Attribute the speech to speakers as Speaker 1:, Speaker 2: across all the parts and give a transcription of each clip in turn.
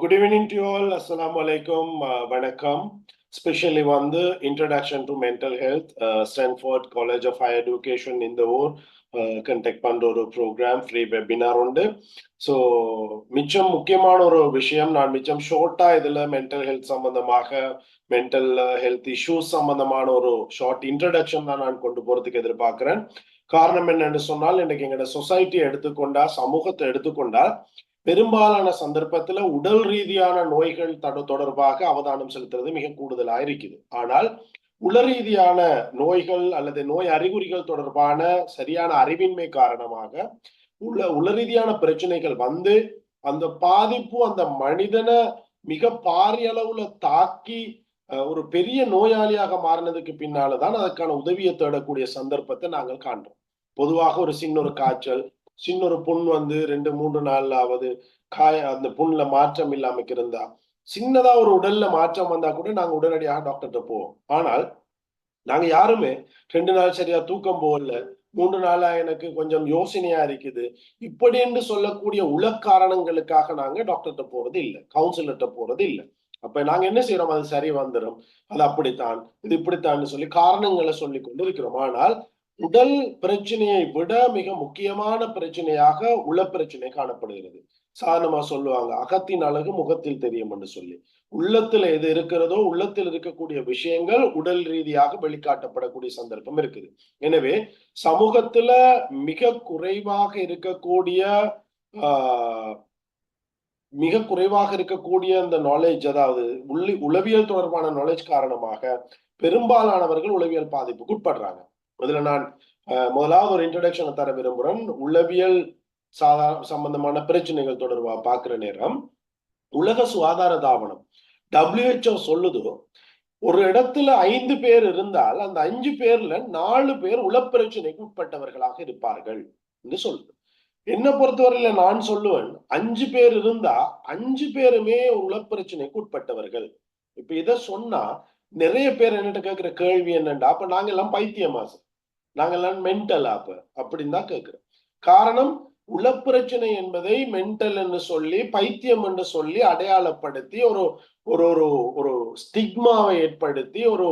Speaker 1: Good evening to you all. Assalamu alaikum. Vanakkam. Especially வந்து Introduction to Mental Health, Stanford College of Higher Education இந்த ஊர் conduct பண்ற ஒரு program free webinar உண்டு. So மிச்சம் முக்கியமான ஒரு விஷயம், நான் மிச்சம் ஷார்ட்டா இதுல மென்டல் ஹெல்த் சம்பந்தமாக மென்டல் ஹெல்த் இஷ்யூஸ் சம்பந்தமான ஒரு ஷார்ட் இன்ட்ரடக்ஷன் தான் நான் கொண்டு போறதுக்கு எதிர்பார்க்கிறேன். காரணம் என்னன்னு சொன்னால், இன்னைக்கு எங்களோட சொசைட்டியை எடுத்துக்கொண்டா, சமூகத்தை எடுத்துக்கொண்டா, பெரும்பாலான சந்தர்ப்பத்துல உடல் ரீதியான நோய்கள் தொடர்பாக அவதானம் செலுத்துறது மிக கூடுதலா இருக்குது. ஆனால் உள ரீதியான நோய்கள் அல்லது நோய் அறிகுறிகள் தொடர்பான சரியான அறிவின்மை காரணமாக உள ரீதியான பிரச்சனைகள் வந்து அந்த பாதிப்பு அந்த மனிதனை மிக பாரிய அளவுல தாக்கி ஒரு பெரிய நோயாளியாக மாறினதுக்கு பின்னால்தான் அதற்கான உதவியை தேடக்கூடிய சந்தர்ப்பத்தை நாங்கள் காண்றோம். பொதுவாக ஒரு சின்ன ஒரு காய்ச்சல், சின்ன ஒரு புண் வந்து 2-3 நாள்ல ஆவது அந்த புண்ணுல மாற்றம் இல்லாம இருந்தா, சின்னதா ஒரு உடல்ல மாற்றம் வந்தா கூட நாங்க உடனடியாக டாக்டர்கிட்ட போவோம். ஆனால் நாங்க யாருமே 2 நாள் சரியா தூக்கம் போகல, 3 நாளா எனக்கு கொஞ்சம் யோசனையா இருக்குது, இப்படி என்று சொல்லக்கூடிய உள காரணங்களுக்காக நாங்க டாக்டர்கிட்ட போறது இல்லை, கவுன்சிலர்கிட்ட போறது இல்லை. அப்ப நாங்க என்ன செய்யறோம்? அது சரி வந்துடும், அது அப்படித்தான், இது இப்படித்தான் சொல்லி காரணங்களை சொல்லி கொண்டு இருக்கிறோம். ஆனால் உடல் பிரச்சனையை விட மிக முக்கியமான பிரச்சனையாக உள பிரச்சனை காணப்படுகிறது. சாதாரணமா சொல்லுவாங்க, அகத்தின் அழகு முகத்தில் தெரியும் என்று சொல்லி. உள்ளத்துல எது இருக்கிறதோ, உள்ளத்தில் இருக்கக்கூடிய விஷயங்கள் உடல் ரீதியாக வெளிக்காட்டப்படக்கூடிய சந்தர்ப்பம் இருக்குது. எனவே சமூகத்துல மிக குறைவாக இருக்கக்கூடிய அந்த நாலேஜ், அதாவது உளவியல் தொடர்பான நாலேஜ் காரணமாக பெரும்பாலானவர்கள் உளவியல் பாதிப்புக்கு உட்படுறாங்க. இதுல நான் முதலாவது ஒரு இன்ட்ரோடக்ஷனை தர விரும்புகிறேன். உளவியல் சம்பந்தமான பிரச்சனைகள் தொடர்பா பார்க்கிற நேரம், உலக சுகாதார தாபனம் WHO சொல்லுது, ஒரு இடத்துல 5 பேர் இருந்தால் அந்த 5 பேர்ல 4 பேர் உளப்பிரச்சனைக்கு உட்பட்டவர்களாக இருப்பார்கள் என்று சொல்லுது. என்ன பொறுத்தவரையில நான் சொல்லுவேன், 5 பேர் இருந்தா 5 பேருமே உளப்பிரச்சனைக்கு உட்பட்டவர்கள். இப்ப இத சொன்னா நிறைய பேர் என்னட்ட கேட்கிற கேள்வி என்னண்டா, அப்ப நாங்க எல்லாம் பைத்தியமா சார், நாங்க எல்லாம் மென்டலா அப்படின்னு தான் கேட்கிறோம். காரணம், உளப்பிரச்சனை என்பதை மென்டல் என்று சொல்லி, பைத்தியம் என்று சொல்லி அடையாளப்படுத்தி ஒரு ஒரு ஒரு ஒரு ஸ்டிக்மாவை ஏற்படுத்தி, ஒரு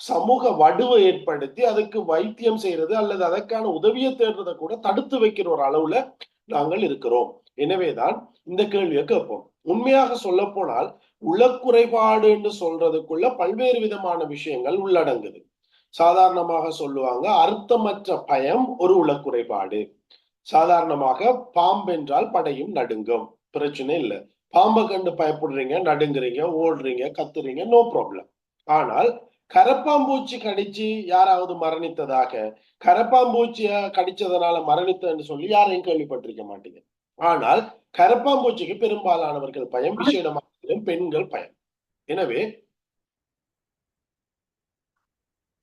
Speaker 1: சமூக வடுவை ஏற்படுத்தி அதுக்கு வைத்தியம் செய்யறது அல்லது அதற்கான உதவியை தேடுறதை கூட தடுத்து வைக்கிற ஒரு அளவுல நாங்கள் இருக்கிறோம். எனவேதான் இந்த கேள்வியை கேட்போம். உண்மையாக சொல்ல போனால் உளக்குறைபாடு என்று சொல்றதுக்குள்ள பல்வேறு விதமான விஷயங்கள் உள்ளடங்குது. சாதாரணமாக சொல்லுவாங்க, அர்த்தமற்ற பயம் ஒரு உளக்குறைபாடு. சாதாரணமாக பாம்பென்றால் படையும் நடுங்கும், பிரச்சனை இல்லை. பாம்பை கண்டு பயப்படுறீங்க, நடுங்குறீங்க, ஓடுறீங்க, கத்துறீங்க, நோ ப்ராப்ளம். ஆனால் கரப்பாம்பூச்சி கடிச்சு யாராவது மரணித்ததாக, கரப்பாம்பூச்சிய கடிச்சதனால மரணித்தன்னு சொல்லி யாரையும் கேள்விப்பட்டிருக்க மாட்டீங்க. ஆனால் கரப்பாம்பூச்சிக்கு பெரும்பாலானவர்கள் பயம், விசேடமாக பெண்கள் பயம். எனவே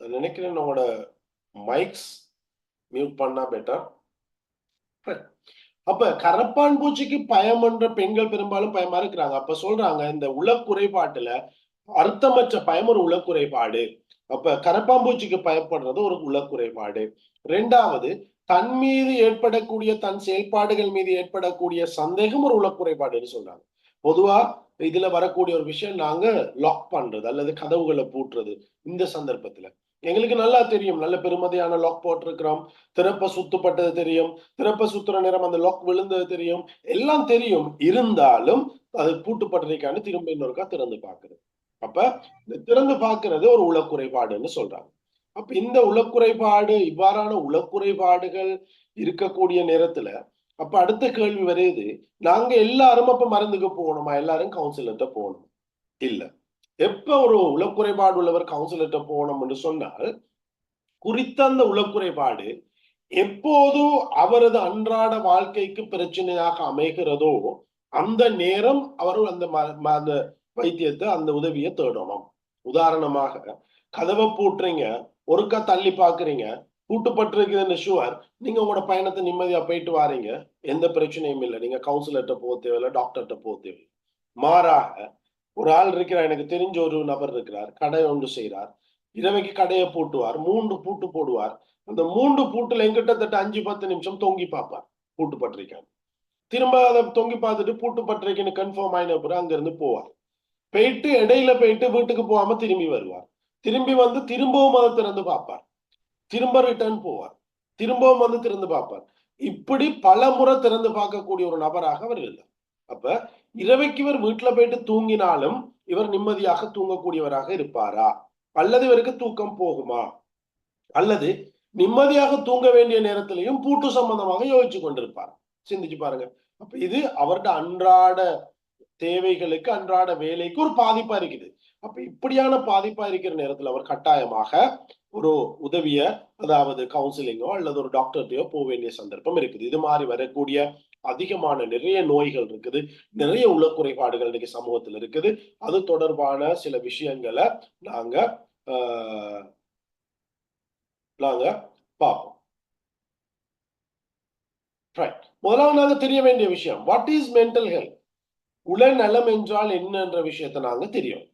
Speaker 1: நினைக்கிறேன் உங்களோட மைக்ஸ் மியூட் பண்ணா பெட்டர். அப்ப கரப்பான் பூச்சிக்கு பயம் என்ற பெண்கள் பெரும்பாலும் பயமா இருக்கிறாங்க. அப்ப சொல்றாங்க, இந்த உளக்குறைபாட்டுல அர்த்தமற்ற பயம் ஒரு உளக்குறைபாடு. அப்ப கரப்பாம்பூச்சிக்கு பயப்படுறது ஒரு உளக்குறைபாடு. 2வது, தன் மீது ஏற்படக்கூடிய, தன் செயல்பாடுகள் மீது ஏற்படக்கூடிய சந்தேகம் ஒரு உளக்குறைபாடுன்னு சொல்றாங்க. பொதுவா இதுல வரக்கூடிய ஒரு விஷயம், நாங்க லாக் பண்றது அல்லது கதவுகளை பூட்டுறது. இந்த சந்தர்ப்பத்துல எங்களுக்கு நல்லா தெரியும், நல்ல பெருமதியான லாக் போட்டிருக்கிறோம், திறப்ப சுத்தப்பட்டது தெரியும், திறப்ப சுத்துற நேரம் அந்த லாக் விழுந்தது தெரியும், எல்லாம் தெரியும். இருந்தாலும் அது பூட்டுப்பட்டிருக்கான்னு திரும்ப இன்னொருக்கா திறந்து பாக்குறது. அப்ப இந்த திறந்து பார்க்கிறது ஒரு உளக்குறைபாடுன்னு சொல்றாங்க. அப்ப இந்த உளக்குறைபாடு, இவ்வாறான உளக்குறைபாடுகள் இருக்கக்கூடிய நேரத்துல அப்ப அடுத்த கேள்வி வருது, நாங்க எல்லாரும் அப்ப மருந்துக்கு போகணுமா, எல்லாரும் கவுன்சிலர்கிட்ட போகணும்? இல்ல. எப்ப ஒரு உளக்குறைபாடு உள்ளவர் கவுன்சிலர்கிட்ட போகணும் என்று சொன்னால், குறித்த அந்த உளக்குறைபாடு எப்போது அவரது அன்றாட வாழ்க்கைக்கு பிரச்சனையாக அமைகிறதோ அந்த நேரம் அவர் அந்த வைத்தியத்தை, அந்த உதவியை தேடணும். உதாரணமாக, கதவை பூட்டுறீங்க, ஒருக்கா தள்ளி பாக்குறீங்க, பூட்டுப்பட்டிருக்குதுன்னு ஷுவர், நீங்க உங்களோட பயணத்தை நிம்மதியா போயிட்டு வாரீங்க, எந்த பிரச்சனையும் இல்லை, நீங்க கவுன்சிலர்கிட்ட போக தேவையில்லை, டாக்டர்கிட்ட போக தேவையில்லை. மாறாக, ஒரு ஆள் இருக்கிறார், எனக்கு தெரிஞ்ச ஒரு நபர் இருக்கிறார், கடை ஒன்று செய்யறார், இரவைக்கு கடையை பூட்டுவார், 3 பூட்டு போடுவார். அந்த 3 பூட்டுல கிட்டத்தட்ட 5-10 நிமிஷம் தொங்கி பார்ப்பார், பூட்டுப்பட்டிருக்காங்க. திரும்ப அதை தொங்கி பார்த்துட்டு பூட்டு பட்டிருக்குன்னு கன்ஃபார்ம் ஆயின பிறகு அங்கிருந்து போவார். போயிட்டு இடையில போயிட்டு வீட்டுக்கு போகாம திரும்பி வருவார். திரும்பி வந்து திரும்பவும் அதை திறந்து பார்ப்பார். திரும்ப ரிட்டர்ன் போவார். திரும்பவும் வந்து திறந்து பார்ப்பார். இப்படி பல முறை திறந்து பார்க்கக்கூடிய ஒரு நபராக அவர் இருந்தார். அப்ப இரவைக்கு இவர் வீட்டுல போயிட்டு தூங்கினாலும் இவர் நிம்மதியாக தூங்கக்கூடியவராக இருப்பாரா, அல்லது இவருக்கு தூக்கம் போகுமா, அல்லது நிம்மதியாக தூங்க வேண்டிய நேரத்திலையும் பூட்டு சம்பந்தமாக யோசிச்சு கொண்டிருப்பார். சிந்திச்சு பாருங்க. அப்ப இது அவருடைய அன்றாட தேவைகளுக்கு, அன்றாட வேலைக்கு ஒரு பாதிப்பா இருக்குது. அப்ப இப்படியான பாதிப்பா இருக்கிற நேரத்துல அவர் கட்டாயமாக ஒரு உதவிய, அதாவது கவுன்சிலிங்கோ அல்லது ஒரு டாக்டர்கிட்டயோ போக வேண்டிய சந்தர்ப்பம் இருக்குது. இது மாதிரி வரக்கூடிய அதிகமான நிறைய நோய்கள் இருக்குது, நிறைய உள்ள குறைபாடுகள் இன்னைக்கு சமூகத்தில் இருக்குது. அது தொடர்பான சில விஷயங்களை நாங்க நாங்க பார்ப்போம். முதலாவது நாங்க தெரிய வேண்டிய விஷயம், வாட் இஸ் மென்டல் ஹெல்த்? உளநலம் என்றால் என்னன்ற விஷயத்தை நாங்க தெரியும்.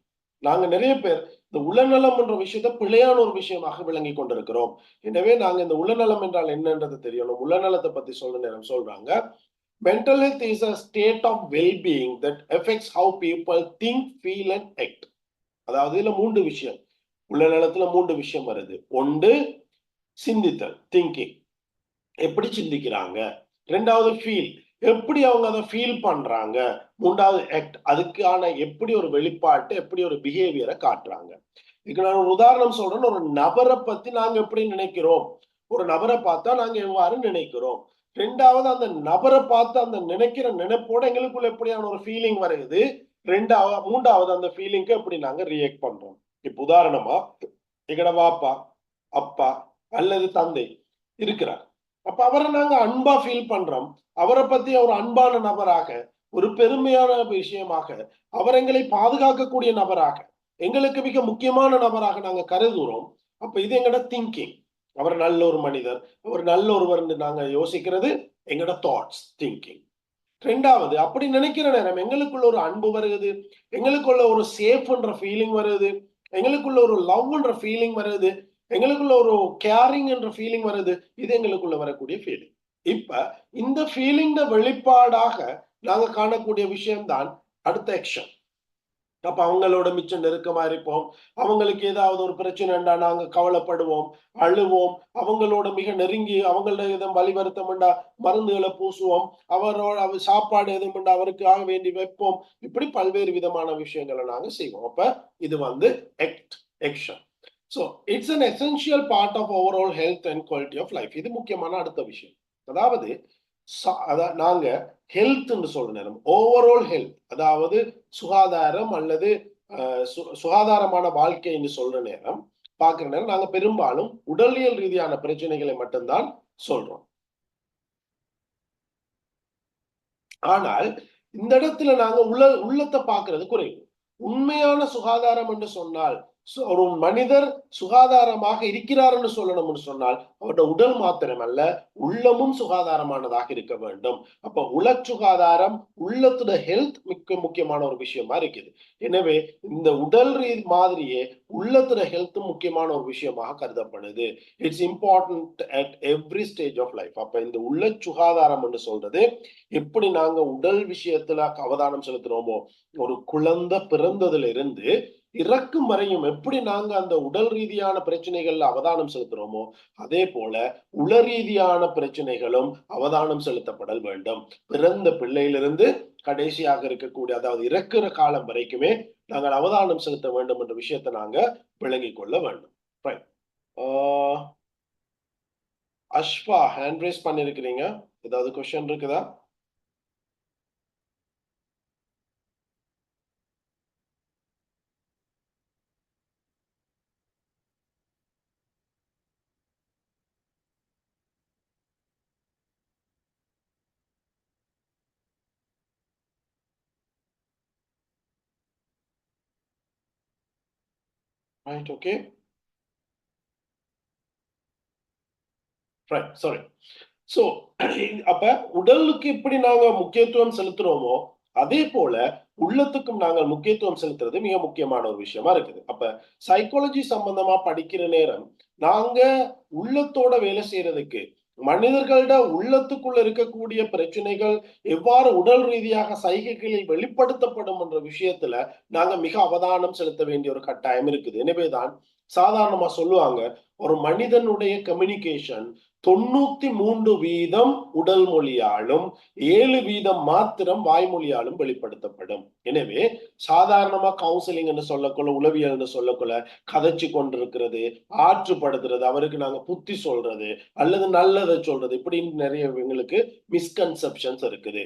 Speaker 1: நாங்க நிறைய பேர் இந்த உளநலம் என்ற விஷயத்த பிழையான ஒரு விஷயமாக விளங்கி கொண்டிருக்கிறோம். எனவே நாங்க இந்த உளநலம் என்றால் என்னன்றது தெரியணும். உளநலத்தை பத்தி சொல்ற நேரம் சொல்றாங்க, mental health is a state of well-being that affects how people think, feel and act. அதாவது இதுல 3 விஷயம், உளநலத்துல 3 விஷயம் வருது. ஒன்று சிந்தித்தல், திங்கிங், எப்படி சிந்திக்கிறாங்க. ரெண்டாவது ஃபீல், எப்படி அவங்க அதை ஃபீல் பண்றாங்க. மூன்றாவது ஆக்ட், அதுக்கான எப்படி ஒரு வெளிப்பாட்டு, எப்படி ஒரு பிஹேவியரை காட்டுறாங்க. இதுக்கு நான் ஒரு உதாரணம் சொல்றேன். ஒரு நபரை பத்தி நாங்க எப்படி நினைக்கிறோம், ஒரு நபரை பார்த்தா நாங்க எவ்வாறு நினைக்கிறோம். ரெண்டாவது அந்த நபரை பார்த்து அந்த நினைக்கிற நினைப்போட எங்களுக்குள்ள எப்படியான ஒரு ஃபீலிங் வருது. மூன்றாவது அந்த ஃபீலிங்க்கு எப்படி நாங்க ரியாக்ட் பண்றோம். இப்ப உதாரணமா எங்கட வாப்பா, அப்பா அல்லது தந்தை இருக்கிறார். அப்ப அவரை நாங்க அன்பா ஃபீல் பண்றோம். அவரை பத்தி ஒரு அன்பான நபராக, ஒரு பெருமையான விஷயமாக, அவர் எங்களை பாதுகாக்கக்கூடிய நபராக, எங்களுக்கு மிக முக்கியமான நபராக நாங்க கருதுகிறோம். அப்ப இது எங்கட திங்கிங். அவர் நல்ல ஒரு மனிதர், அவர் நல்ல ஒருவர் நாங்க யோசிக்கிறது எங்கட தாட்ஸ், திங்கிங். ரெண்டாவது, அப்படி நினைக்கிற நேரம் எங்களுக்குள்ள ஒரு அன்பு வருது, எங்களுக்குள்ள ஒரு சேஃப்ன்ற ஃபீலிங் வருது, எங்களுக்குள்ள ஒரு லவ்ன்ற ஃபீலிங் வருது, எங்களுக்குள்ள ஒரு கேரிங் என்ற ஃபீலிங் வருது. இது எங்களுக்குள்ள வரக்கூடிய ஃபீலிங். இப்ப இந்த ஃபீலிங் வெளிப்பாடாக நாங்க காணக்கூடிய விஷயம்தான் அடுத்த ஆக்ஷன். அப்ப அவங்களோட மிச்சம் நெருக்கமா இருப்போம். அவங்களுக்கு ஏதாவது ஒரு பிரச்சனைண்டா நாங்க கவலைப்படுவோம், அழுவோம். அவங்களோட மிக நெருங்கி அவங்களோட எதுவும் வலி வருத்தம்ண்டா மருந்துகளை பூசுவோம். அவரோட சாப்பாடு எதுவும் அவருக்கு ஆக வேண்டி வைப்போம். இப்படி பல்வேறு விதமான விஷயங்களை நாங்க செய்வோம். அப்ப இது வந்து action. So it's an essential part of overall health and quality of life. இது முக்கியமான அடுத்த விஷயம். அதாவது நாங்க ஹெல்த் சொல்ற நேரம் ஓவரால் ஹெல்த், அதாவது சுகாதாரம் அல்லது சுகாதாரமான வாழ்க்கைன்னு சொல்ற நேரம் பாக்குற நேரம் நாங்க பெரும்பாலும் உடலியல் ரீதியான பிரச்சனைகளை மட்டும்தான் சொல்றோம். ஆனால் இந்த இடத்துல நாங்க உள்ளத்தை பாக்குறது குறைவு. உண்மையான சுகாதாரம் என்று சொன்னால் ஒரு மனிதர் சுகாதாரமாக இருக்கிறார் என்று சொல்லணும்னு சொன்னால் அவருடைய உடல் மாத்திரம் அல்ல, உள்ளமும் சுகாதாரமானதாக இருக்க வேண்டும். அப்ப உள சுகாதாரம், உள்ளத்துடைய ஹெல்த் மிக முக்கியமான ஒரு விஷயமா இருக்குது. எனவே இந்த உடல் மாதிரியே உள்ளத்துடைய ஹெல்த் முக்கியமான ஒரு விஷயமாக கருதப்படுது. It's important at every stage of life. அப்ப இந்த உள்ள சுகாதாரம் என்று சொல்றது, எப்படி நாங்க உடல் விஷயத்துல அவதானம் செலுத்துறோமோ, ஒரு குழந்தை பிறந்ததுல இருந்து இறக்கும் வரையும் எப்படி நாங்க அந்த உடல் ரீதியான பிரச்சனைகள்ல அவதானம் செலுத்துறோமோ, அதே போல உள ரீதியான பிரச்சனைகளும் அவதானம் செலுத்தப்படல் வேண்டும். பிறந்த பிள்ளையிலிருந்து கடைசியாக இருக்கக்கூடிய, அதாவது இறக்குற காலம் வரைக்குமே நாங்கள் அவதானம் செலுத்த வேண்டும் என்ற விஷயத்தை நாங்க விளங்கிக் கொள்ள வேண்டும். அஷ்பா ஹேண்ட் ரைஸ் பண்ணிருக்கிறீங்க, ஏதாவது கொஸ்டின் இருக்குதா? Right, okay. Right, sorry. So அப்ப உடலுக்கு எப்படி நாங்க முக்கியத்துவம் செலுத்துறோமோ, அதே போல உள்ளத்துக்கும் நாங்கள் முக்கியத்துவம் செலுத்துறது மிக முக்கியமான ஒரு விஷயமா இருக்குது. அப்ப சைக்காலஜி சம்பந்தமா படிக்கிற நேரம் நாங்க உள்ளத்தோட வேலை செய்யறதுக்கு, மனிதர்களோட உள்ளத்துக்குள்ள இருக்கக்கூடிய பிரச்சனைகள் எவ்வாறு உடல் ரீதியாக சைகைகளில் வெளிப்படுத்தப்படும் என்ற விஷயத்துல நாங்க மிக அவதானம் செலுத்த வேண்டிய ஒரு கட்டாயம் இருக்குது. எனவேதான் சாதாரணமா சொல்லுவாங்க, ஒரு மனிதனுடைய கம்யூனிகேஷன் 93% உடல் மொழியாலும் 7% மாத்திரம் வாய்மொழியாலும் வெளிப்படுத்தப்படும். எனவே சாதாரணமா கவுன்சிலிங் சொல்லக்குள்ள, உளவியல் சொல்லக்குள்ள கதைச்சு கொண்டிருக்கிறது, ஆற்றுப்படுத்துறது, அவருக்கு நாங்க புத்தி சொல்றது அல்லது நல்லதை சொல்றது, இப்படின்னு நிறைய எங்களுக்கு மிஸ்கன்செப்ஷன்ஸ் இருக்குது.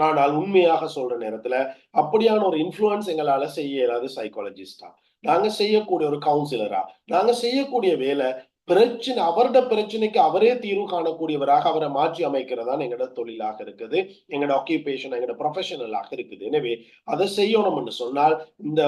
Speaker 1: ஆனால் உண்மையாக சொல்ற நேரத்துல அப்படியான ஒரு இன்ஃபுளுன்ஸ் எங்களால செய்ய இயலாது. சைக்காலஜிஸ்டா நாங்க செய்யக்கூடிய ஒரு கவுன்சிலரா நாங்க செய்யக்கூடிய வேலை பிரச்சனை, அவருடைய பிரச்சனைக்கு அவரே தீர்வு காணக்கூடியவராக அவரை மாற்றி அமைக்கிறதான் எங்களோட தொழிலாக இருக்குது, எங்களோட ஆக்கியூபேஷன், எங்களோட ப்ரொஃபஷனலாக இருக்குது. எனவே அதை செய்யணும்னு சொன்னால் இந்த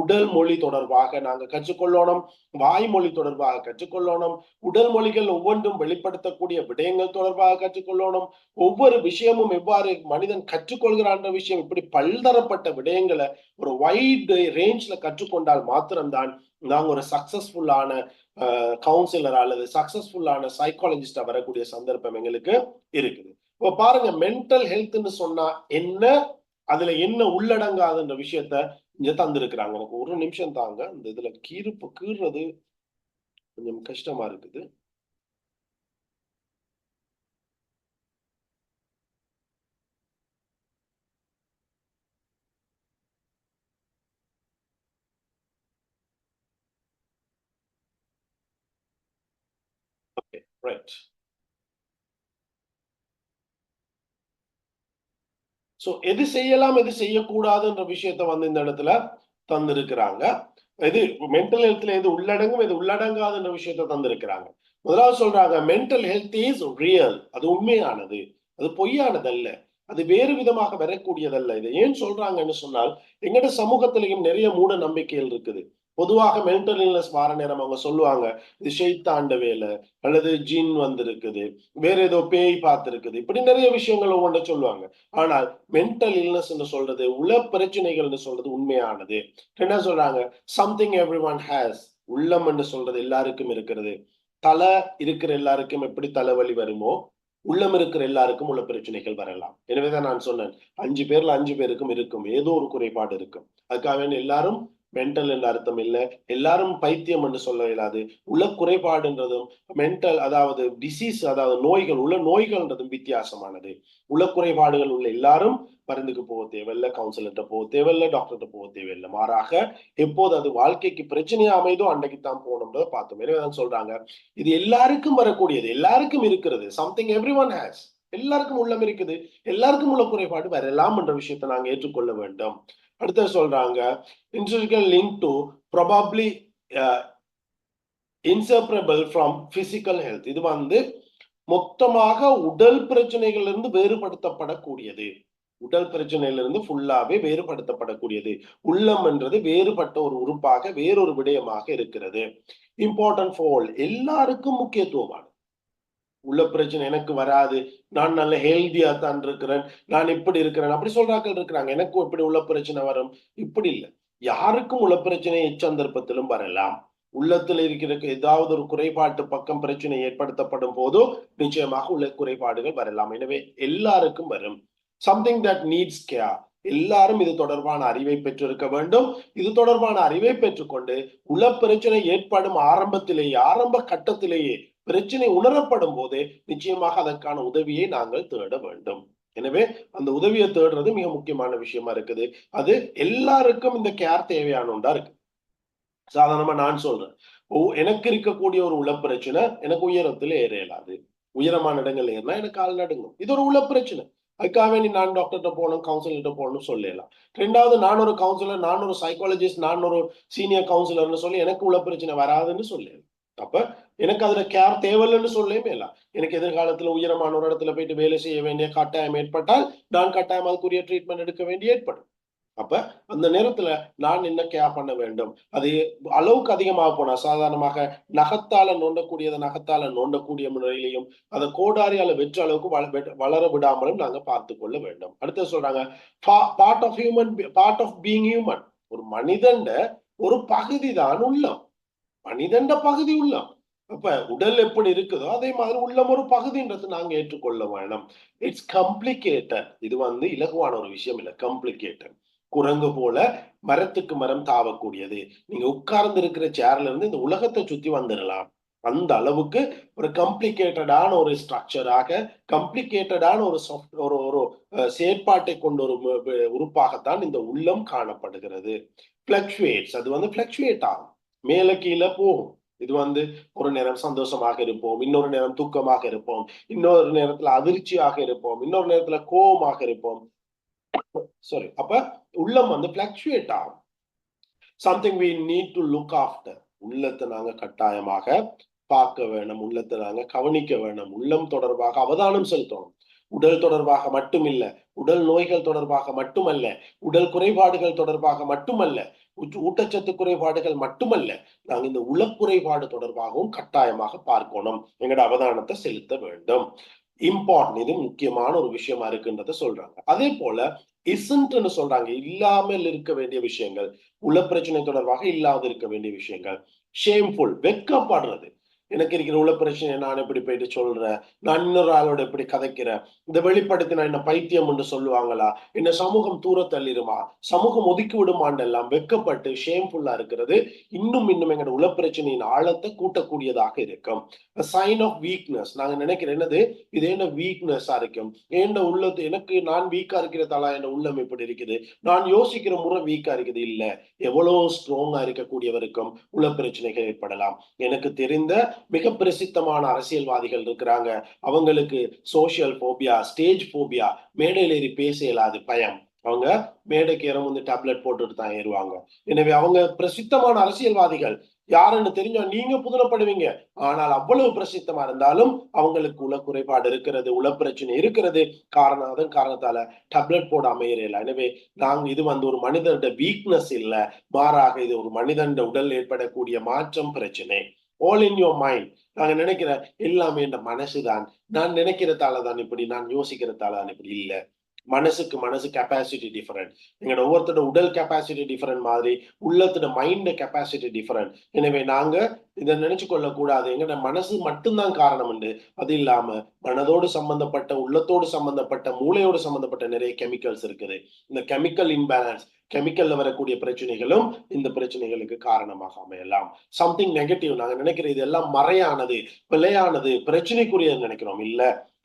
Speaker 1: உடல் மொழி தொடர்பாக நாங்க கற்றுக்கொள்ளணும், வாய்மொழி தொடர்பாக கற்றுக்கொள்ளணும், உடல் மொழிகள் ஒவ்வொன்றும் வெளிப்படுத்தக்கூடிய விடயங்கள் தொடர்பாக கற்றுக்கொள்ளணும், ஒவ்வொரு விஷயமும் எவ்வாறு மனிதன் கற்றுக்கொள்கிறான்ற விஷயம், இப்படி பல்தரப்பட்ட விடயங்களை ஒரு வைட் ரேஞ்ச்ல கற்றுக்கொண்டால் மாத்திரம்தான் நாங்க ஒரு சக்சஸ்ஃபுல்லான கவுன்சிலர் அல்லது சக்சஸ்ஃபுல்லான சைக்காலஜிஸ்டா வரக்கூடிய சந்தர்ப்பம் எங்களுக்கு இருக்குது. இப்போ பாருங்க, மென்டல் ஹெல்த்னு சொன்னா என்ன, அதுல என்ன உள்ளடங்காதுன்ற விஷயத்த இங்க தந்திருக்கிறாங்க. எனக்கு ஒரு நிமிஷம் தாங்க, இந்த இதுல கீறுறது கொஞ்சம் கஷ்டமா இருக்குது. Okay, right. சோ எது செய்யலாம் எது செய்யக்கூடாதுன்ற விஷயத்த வந்து இந்த இடத்துல தந்திருக்கிறாங்க. இது மென்டல் ஹெல்த்ல எது உள்ளடங்கும் எது உள்ளடங்காதுன்ற விஷயத்த தந்திருக்கிறாங்க. முதலாவது சொல்றாங்க, மென்டல் ஹெல்த் இஸ் ரியல், அது உண்மையானது, அது பொய்யானது அல்ல, அது வேறு விதமாக வரக்கூடியதல்ல. இதை ஏன் சொல்றாங்கன்னு சொன்னால், எங்கட சமூகத்திலையும் நிறைய மூட நம்பிக்கைகள் இருக்குது. பொதுவாக மென்டல் இல்னஸ் வார நேரம் அவங்க சொல்லுவாங்க, இது ஷைத்தாண்ட வேலை, அல்லது ஜின் வந்திருக்குது, வேற ஏதோ பேய் பார்த்திருக்குது, இப்படி நிறைய விஷயங்கள் ஒவ்வொன்றை சொல்லுவாங்க. ஆனால் மென்டல் இல்னஸ் சொல்றது, உள பிரச்சனைகள் சொல்றது உண்மையானது. என்ன சொல்றாங்க, சம்திங் எவ்ரி ஒன் ஹேஸ், உள்ளம் என்று சொல்றது எல்லாருக்கும் இருக்கிறது. தலை இருக்கிற எல்லாருக்கும் எப்படி தலைவலி வருமோ, உள்ளம் இருக்கிற எல்லாருக்கும் உள்ள பிரச்சனைகள் வரலாம். எனவேதான் நான் சொன்னேன், 5 பேர்ல 5 பேருக்கும் இருக்கும், ஏதோ ஒரு குறைபாடு இருக்கும். அதுக்காக எல்லாரும் மென்டல் என்ற அர்த்தம் இல்லை, எல்லாரும் பைத்தியம் என்று சொல்ல இயலாது. உள்ள குறைபாடுன்றதும் மென்டல், அதாவது டிசீஸ், அதாவது நோய்கள், உள்ள நோய்கள்ன்றதும் வித்தியாசமானது. உள்ள குறைபாடுகள் உள்ள எல்லாரும் மருந்துக்கு போக தேவையில்லை, கவுன்சிலர்கிட்ட போக தேவையில்லை, டாக்டர்கிட்ட போக தேவையில்லை. மாறாக எப்போது அது வாழ்க்கைக்கு பிரச்சனையா அமைதோ அன்றைக்கு தான் போகணும்ன்றத பார்த்தோம். எனவேதான் சொல்றாங்க, இது எல்லாருக்கும் வரக்கூடியது, எல்லாருக்கும் இருக்கிறது. சம்திங் எவ்ரி ஒன் ஹேஸ், எல்லாருக்கும் உள்ளம் இருக்குது, எல்லாருக்கும் உள்ள குறைபாடு வரலாம் என்ற விஷயத்தை நாங்க ஏற்றுக்கொள்ள வேண்டும். அடுத்து சொல்றாங்க, intrinsically linked to probably inseparable from physical health. இது வந்து மொத்தமாக உடல் பிரச்சனைகளிலிருந்து வேறுபடுத்தப்படக்கூடியது, உடல் பிரச்சனையிலிருந்து ஃபுல்லாவே வேறுபடுத்தப்படக்கூடியது. உள்ளம் என்றது வேறுபட்ட ஒரு உறுப்பாக, வேறொரு விடயமாக இருக்கிறது. இம்பார்ட்டன்ட் ஃபார் ஆல், எல்லாருக்கும் முக்கியத்துவமானது. உள்ள பிரச்சனை எனக்கு வராது, நான் நல்ல ஹெல்தியா தான் இருக்கிறேன், நான் இப்படி இருக்கிறேன், அப்படி சொல்றாக்கள் இருக்கிறாங்க, எனக்கும் இப்படி உள்ள பிரச்சனை வரும், இப்படி இல்லை. யாருக்கும் உள்ள பிரச்சனை எச்சந்தர்ப்பத்திலும் வரலாம். உள்ளத்தில் இருக்கிற ஏதாவது ஒரு குறைபாட்டு பக்கம் பிரச்சனை ஏற்படுத்தப்படும் போதோ நிச்சயமாக உள்ள குறைபாடுகள் வரலாம். எனவே எல்லாருக்கும் வரும். Something that needs care. எல்லாரும் இது தொடர்பான அறிவை பெற்றிருக்க வேண்டும். இது தொடர்பான அறிவை பெற்றுக்கொண்டு உள்ள பிரச்சனை ஏற்படும் ஆரம்பத்திலேயே, ஆரம்ப கட்டத்திலேயே பிரச்சனை உணரப்படும் போது நிச்சயமாக அதற்கான உதவியை நாங்கள் தேட வேண்டும். எனவே அந்த உதவியை தேடுறது மிக முக்கியமான விஷயமா இருக்குது. அது எல்லாருக்கும் இந்த கேர் தேவையான ஒன்றா இருக்கு. சாதாரணமா நான் சொல்றேன், எனக்கு இருக்கக்கூடிய ஒரு உள பிரச்சனை, எனக்கு உயரத்துல ஏற இயலாது, உயரமான இடங்கள் ஏறினா எனக்கு கால் நடுங்கும், இது ஒரு உள பிரச்சனை. அதுக்காக வேண்டி நான் டாக்டர்கிட்ட போகணும், கவுன்சிலர்கிட்ட போகணும்னு சொல்லலாம். ரெண்டாவது, நான் ஒரு கவுன்சிலர், நான் ஒரு சைக்காலஜிஸ்ட், நான் ஒரு சீனியர் கவுன்சிலர்னு சொல்லி எனக்கு உள்ள பிரச்சனை வராதுன்னு சொல்லலாம். அப்ப எனக்கு அதுல கேர் தேவையில்லைன்னு சொல்லவே இல்லை. எனக்கு எதிர்காலத்துல உயரமான ஒரு இடத்துல போயிட்டு வேலை செய்ய வேண்டிய கட்டாயம் ஏற்பட்டால் நான் கட்டாயம் அதுக்குரிய ட்ரீட்மெண்ட் எடுக்க வேண்டிய ஏற்படும். அப்ப அந்த நேரத்துல நான் என்ன கேர் பண்ண வேண்டும், அது அளவுக்கு அதிகமாக போனா, சாதாரணமாக நகத்தால நோண்டக்கூடியதை நகத்தால நோண்டக்கூடிய முறையிலையும், அதை கோடாரியால வெற்ற அளவுக்கு வளர விடாமலும் நாங்க பார்த்து கொள்ள வேண்டும். அடுத்து சொல்றாங்க, part of human, part of being human. ஒரு மனிதன் ஒரு பகுதி தான் உள்ளம், மனிதன் பகுதி உள்ளம். அப்ப உடல் எப்படி இருக்குதோ அதே மாதிரி உள்ளம் ஒரு பகுதின்றது நாங்க ஏற்றுக்கொள்ள வேணும். It's complicated. இது இலகுவான ஒரு விஷயம் இல்ல, காம்ப்ளிகேட்டட். குரங்கு போல மரத்துக்கு மரம் தாவக்கூடியது. நீங்க உட்கார்ந்து இருக்கிற சேர்ல இருந்து இந்த உலகத்தை சுத்தி வந்துடலாம். அந்த அளவுக்கு ஒரு காம்ப்ளிகேட்டடான ஒரு ஸ்ட்ரக்சராக, காம்ப்ளிகேட்டடான ஒரு சாஃப்ட் ஒரு ஒரு செயற்பாட்டை கொண்ட ஒரு உறுப்பாகத்தான் இந்த உள்ளம் காணப்படுகிறது. பிளக்சுவேட்ஸ், அது பிளக்சுவேட் ஆகும், மேல கீழே போகும். இது ஒரு நேரம் சந்தோஷமாக இருப்போம், இன்னொரு நேரம் துக்கமாக இருப்போம், இன்னொரு நேரத்துல அதிர்ச்சியாக இருப்போம், இன்னொரு நேரத்துல கோபமாக இருப்போம். சாரி. அப்ப உள்ளம் பிளக்சுவேட் ஆகும். Something we need to look after. உள்ளத்தை நாங்க கட்டாயமாக பார்க்க வேணும், உள்ளத்தை நாங்க கவனிக்க வேணும், உள்ளம் தொடர்பாக அவதானம் செலுத்தணும். உடல் தொடர்பாக மட்டுமில்ல, உடல் நோய்கள் தொடர்பாக மட்டுமல்ல, உடல் குறைபாடுகள் தொடர்பாக மட்டுமல்ல, ஊட்டச்சத்து குறைபாடுகள் மட்டுமல்ல, நாங்க இந்த உளக்குறைபாடு தொடர்பாகவும் கட்டாயமாக பார்க்கணும், எங்களோட அவதானத்தை செலுத்த வேண்டும். இம்பார்ட்டன்ட், இது முக்கியமான ஒரு விஷயமா இருக்குன்றத சொல்றாங்க. அதே போல இசன்ட்னு சொல்றாங்க, இல்லாமல் இருக்க வேண்டிய விஷயங்கள், உள பிரச்சனை தொடர்பாக இல்லாத இருக்க வேண்டிய விஷயங்கள். ஷேம்ஃபுல், வெட்கப்படுறது. எனக்கு இருக்கிற உள்ள பிரச்சனையை நான் எப்படி போயிட்டு சொல்றேன், நான் இன்னொரு ஆளோட எப்படி கதைக்கிறேன், இதை வெளிப்படுத்தி நான் என்ன பைத்தியம் என்று சொல்லுவாங்களா, என்ன சமூகம் தூர தள்ளிடுமா, சமூகம் ஒதுக்கி விடுமான் எல்லாம் வெட்கப்பட்டு ஷேம்ஃபுல்லா இருக்கிறது இன்னும் எங்களோட உள்ள பிரச்சனையின் ஆழத்தை கூட்டக்கூடியதாக இருக்கும். Sign of weakness. நாங்க நினைக்கிறேன் என்னது இது, என்ன வீக்னஸா இருக்கும், என்ன உள்ளது எனக்கு நான் வீக்கா இருக்கிறதால என்ன உள்ளம் இப்படி இருக்குது, நான் யோசிக்கிற முறை வீக்கா இருக்குது. இல்ல, எவ்வளவு ஸ்ட்ராங்கா இருக்கக்கூடியவருக்கும் உள்ள பிரச்சனைகள் ஏற்படலாம். எனக்கு தெரிந்த மிக பிரசித்தமான அரசியல்வாதிகள் இருக்கிறாங்க, அவங்களுக்கு சோசியல் போபியா, ஸ்டேஜ் போபியா, மேடையில் ஏறி பேச இயலாது பயம். அவங்க மேடைக்கு ஏறும் டேப்லெட் போட்டுட்டு தான் ஏறுவாங்க. எனவே அவங்க பிரசித்தமான அரசியல்வாதிகள், யாருன்னு தெரிஞ்சா நீங்க புதுனப்படுவீங்க. ஆனால் அவ்வளவு பிரசித்தமா இருந்தாலும் அவங்களுக்கு உள குறைபாடு இருக்கிறது, உள பிரச்சனை இருக்கிறது. அதன் காரணத்தால டேப்லெட் போட அமையல. எனவே நாங்க இது ஒரு மனிதனோட வீக்னஸ் இல்ல, மாறாக இது ஒரு மனிதன் உடல் ஏற்படக்கூடிய மாற்றம், பிரச்சனை. All in your mind. நாங்க நினைக்கிற எல்லாமே இந்த மனசுதான், நான் நினைக்கிறதால தான் இப்படி, நான் யோசிக்கிறதால தான் இப்படி. இல்ல, மனசுக்கு மனசு கெப்பாசிட்டி டிஃபரெண்ட். எங்களோட ஒவ்வொருத்தோட உடல் கெப்பாசிட்டி டிஃபரெண்ட் மாதிரி உள்ளத்தோட மைண்ட் கெப்பாசிட்டி டிஃபரெண்ட். எனவே நாங்க இதை நினைச்சு கொள்ள கூடாது எங்களோட மனசு மட்டும்தான் காரணம் உண்டு. அது இல்லாம மனதோடு சம்பந்தப்பட்ட, உள்ளத்தோடு சம்பந்தப்பட்ட, மூளையோடு சம்பந்தப்பட்ட நிறைய கெமிக்கல்ஸ் இருக்குது. இந்த கெமிக்கல் இன்பேலன்ஸ், கெமிக்கல்ல வரக்கூடிய பிரச்சனைகளும் இந்த பிரச்சனைகளுக்கு காரணமாக அமையலாம். சம்திங் நெகட்டிவ், நாங்க நினைக்கிற இது எல்லாம் மறையானது, பிழையானது, பிரச்சனைக்குரியது நினைக்கிறோம். இல்ல,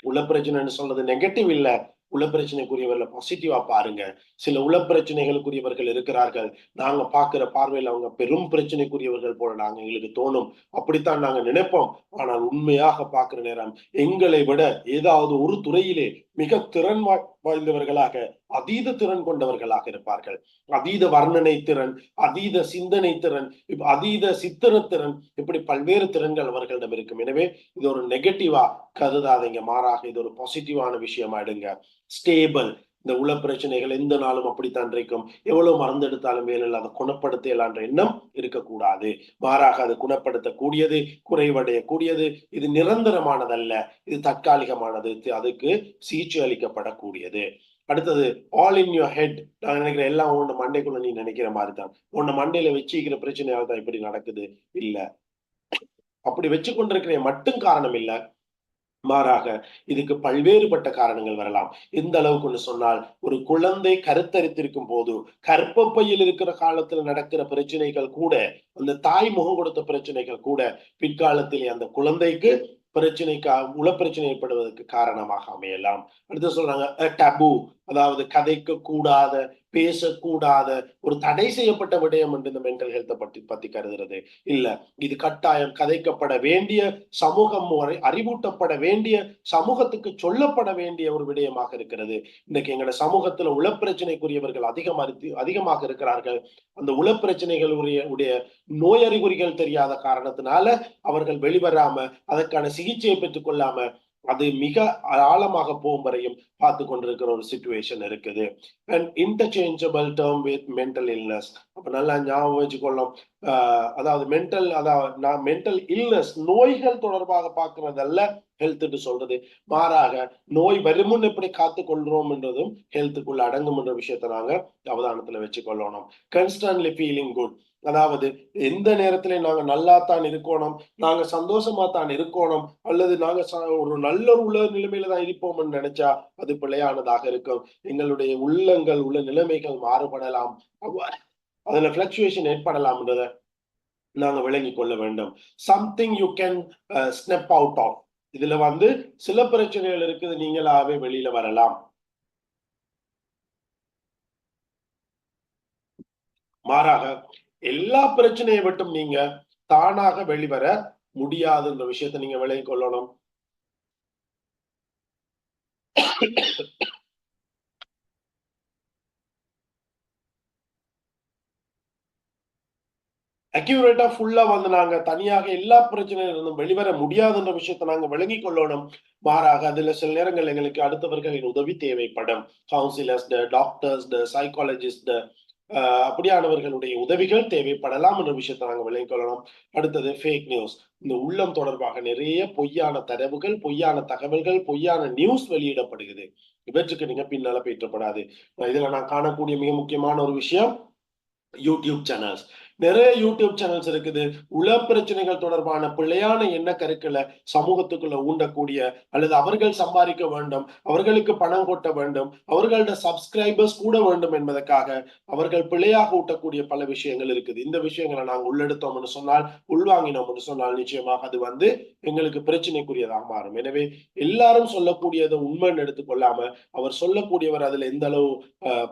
Speaker 1: உள்ள பிரச்சனைன்னு சொல்றது நெகட்டிவ் இல்ல, உள பிரச்சனைக்குரியவர்களை பாசிட்டிவா பாருங்க. சில உள பிரச்சனைகளுக்குரியவர்கள் இருக்கிறார்கள், நாங்க பாக்குற பார்வையில் அவங்க பெரும் பிரச்சனைக்குரியவர்கள் போல நாங்க எங்களுக்கு தோணும், அப்படித்தான் நாங்க நினைப்போம். ஆனால் உண்மையாக பார்க்கிற நேரம் எங்களை விட ஏதாவது ஒரு துறையிலே மிக திறன் வாய்ந்தவர்களாக, அதீத திறன் கொண்டவர்களாக இருப்பார்கள். அதீத வர்ணனை திறன், அதீத சிந்தனை திறன், அதீத சித்திரத்திறன், இப்படி பல்வேறு திறன்கள் அவர்களிடம் இருக்கும். எனவே இது ஒரு நெகட்டிவா கருதாதீங்க, மாறாக இது ஒரு பாசிட்டிவான விஷயமா எடுங்க. ஸ்டேபிள். இந்த உள பிரச்சனைகள் எந்த நாளும் அப்படித்தான் இருக்கும், எவ்வளவு மருந்து எடுத்தாலும் வேலையில் அதை குணப்படுத்தலான்ற எண்ணம் இருக்கக்கூடாது. மாறாக அது குணப்படுத்தக்கூடியது, குறைவடையக்கூடியது, இது நிரந்தரமானதல்ல, இது தற்காலிகமானது, அதுக்கு சிகிச்சை அளிக்கப்படக்கூடியது. அடுத்தது ஆல் இன் யோர் ஹெட். நான் நினைக்கிறேன் எல்லாம் உன்னோட மண்டைக்குள்ள நீ நினைக்கிற மாதிரி தான், உன்ன மண்டையில வச்சுக்கிற பிரச்சனையால் தான் இப்படி நடக்குது. இல்ல, அப்படி வச்சு கொண்டிருக்கிற மட்டும் காரணம் இல்ல, மாறாக இதுக்கு பல்வேறுபட்ட காரணங்கள் வரலாம். எந்த அளவுக்கு சொன்னால், ஒரு குழந்தை கருத்தரித்திருக்கும் போது கர்ப்பப்பையில் இருக்கிற காலத்துல நடக்கிற பிரச்சனைகள் கூட, அந்த தாய் முகம் கொடுத்த பிரச்சனைகள் கூட பிற்காலத்திலே அந்த குழந்தைக்கு உள பிரச்சனை ஏற்படுவதற்கு காரணமாக அமையலாம். அடுத்து சொல்றாங்க டபு, அதாவது கதைக்க கூடாத, பேசக்கூடாத, ஒரு தடை செய்யப்பட்ட விடயம் என்று இந்த மென்டல் ஹெல்த்தை பத்தி கருதுறது இல்ல. இது கட்டாயம் கதைக்கப்பட வேண்டிய, சமூகம் அறிவூட்டப்பட வேண்டிய, சமூகத்துக்கு சொல்லப்பட வேண்டிய ஒரு விடயமாக இருக்கிறது. இன்னைக்கு எங்களோட சமூகத்துல உளப்பிரச்சனைக்குரியவர்கள் அதிகமாக இருக்கிறார்கள். அந்த உளப்பிரச்சனைகளுடைய நோய் அறிகுறிகள் தெரியாத காரணத்தினால அவர்கள் வெளிவராம, அதற்கான சிகிச்சையை பெற்றுக் கொள்ளாம, அது மிக ஆழமாக போகும் வரையும் பார்த்து கொண்டிருக்கிற ஒரு சிச்சுவேஷன் இருக்குது. And interchangeable term with mental illness. அப்ப நல்லா ஞாபகம் வச்சுக்கொள்ளும். அதாவது மென்டல் இல்னஸ் நோய்கள் தொடர்பாக பார்க்கறதல்ல ஹெல்த் சொல்றது. மாறாக நோய் வருமுன் எப்படி காத்து கொள்றோம் என்றதும் ஹெல்த்துக்குள்ள அடங்கும் என்ற விஷயத்தை நாங்க அவதானத்துல வச்சு கொள்ளணும். கன்ஸ்டன்ட்லி ஃபீலிங் குட், அதாவது எந்த நேரத்திலையும் நாங்க நல்லா தான் இருக்கணும், நாங்க சந்தோஷமா தான் இருக்கணும், அல்லது நாங்க ஒரு நல்ல உள்ள நிலைமையில தான் இருப்போம்னு நினைச்சா அது பிழையானதாக இருக்கும். எங்களுடைய உள்ளங்கள் உள்ள நிலைமைகள் மாறுபடலாம், அதுல பிளக்சுவேஷன் ஏற்படலாம்ன்றத நாங்க விளங்கி கொள்ள வேண்டும். Something you can step out of, இதுல சில பிரச்சனைகள் இருக்குது, நீங்களாவே வெளியில வரலாம். மாறாக எல்லா பிரச்சனையை விட்டும் நீங்க தானாக வெளிவர முடியாதுன்ற விஷயத்தை நீங்க விளங்கிக் கொள்ளணும். அக்யூரேட்டா ஃபுல்லா நாங்க தனியாக எல்லா பிரச்சனையில இருந்தும் வெளிவர முடியாதுன்ற விஷயத்தை நாங்க விளங்கிக் கொள்ளணும். மாறாக அதுல சில நேரங்கள் எங்களுக்கு அடுத்தவர்களின் உதவி தேவைப்படும். கவுன்சிலர்ஸ், டாக்டர்ஸ், சைக்காலஜிஸ்ட், அப்படியானவர்களுடைய உதவிகள் தேவைப்படலாம் என்ற விஷயத்தை நாங்க விளங்கிக் கொள்ளணும். அடுத்தது ஃபேக் நியூஸ். இந்த உள்ளம் தொடர்பாக நிறைய பொய்யான தரவுகள், பொய்யான தகவல்கள், பொய்யான நியூஸ் வெளியிடப்படுகிறது. இவற்றுக்கு நீங்க பின்னால பேற்றப்படாது. இதுல நான் காணக்கூடிய மிக முக்கியமான ஒரு விஷயம் யூடியூப் சேனல்ஸ். நிறைய யூடியூப் சேனல்ஸ் இருக்குது. உள பிரச்சனைகள் தொடர்பான பிழையான எண்ண கருக்களை சமூகத்துக்குள்ள ஊண்டக்கூடிய, அல்லது அவர்கள் சம்பாதிக்க வேண்டும், அவர்களுக்கு பணம் கொட்ட வேண்டும், அவர்களோட சப்ஸ்கிரைபர்ஸ் கூட வேண்டும் என்பதற்காக அவர்கள் பிழையாக ஊட்டக்கூடிய பல விஷயங்கள் இருக்குது. இந்த விஷயங்களை நாங்கள் உள்ளெடுத்தோம்னு சொன்னால், உள்வாங்கினோம்னு சொன்னால் நிச்சயமாக அது எங்களுக்கு பிரச்சனைக்குரியதாக மாறும். எனவே எல்லாரும் சொல்லக்கூடியதை உண்மைன்னு எடுத்துக்கொள்ளாம, அவர் சொல்லக்கூடியவர் அதுல எந்த அளவு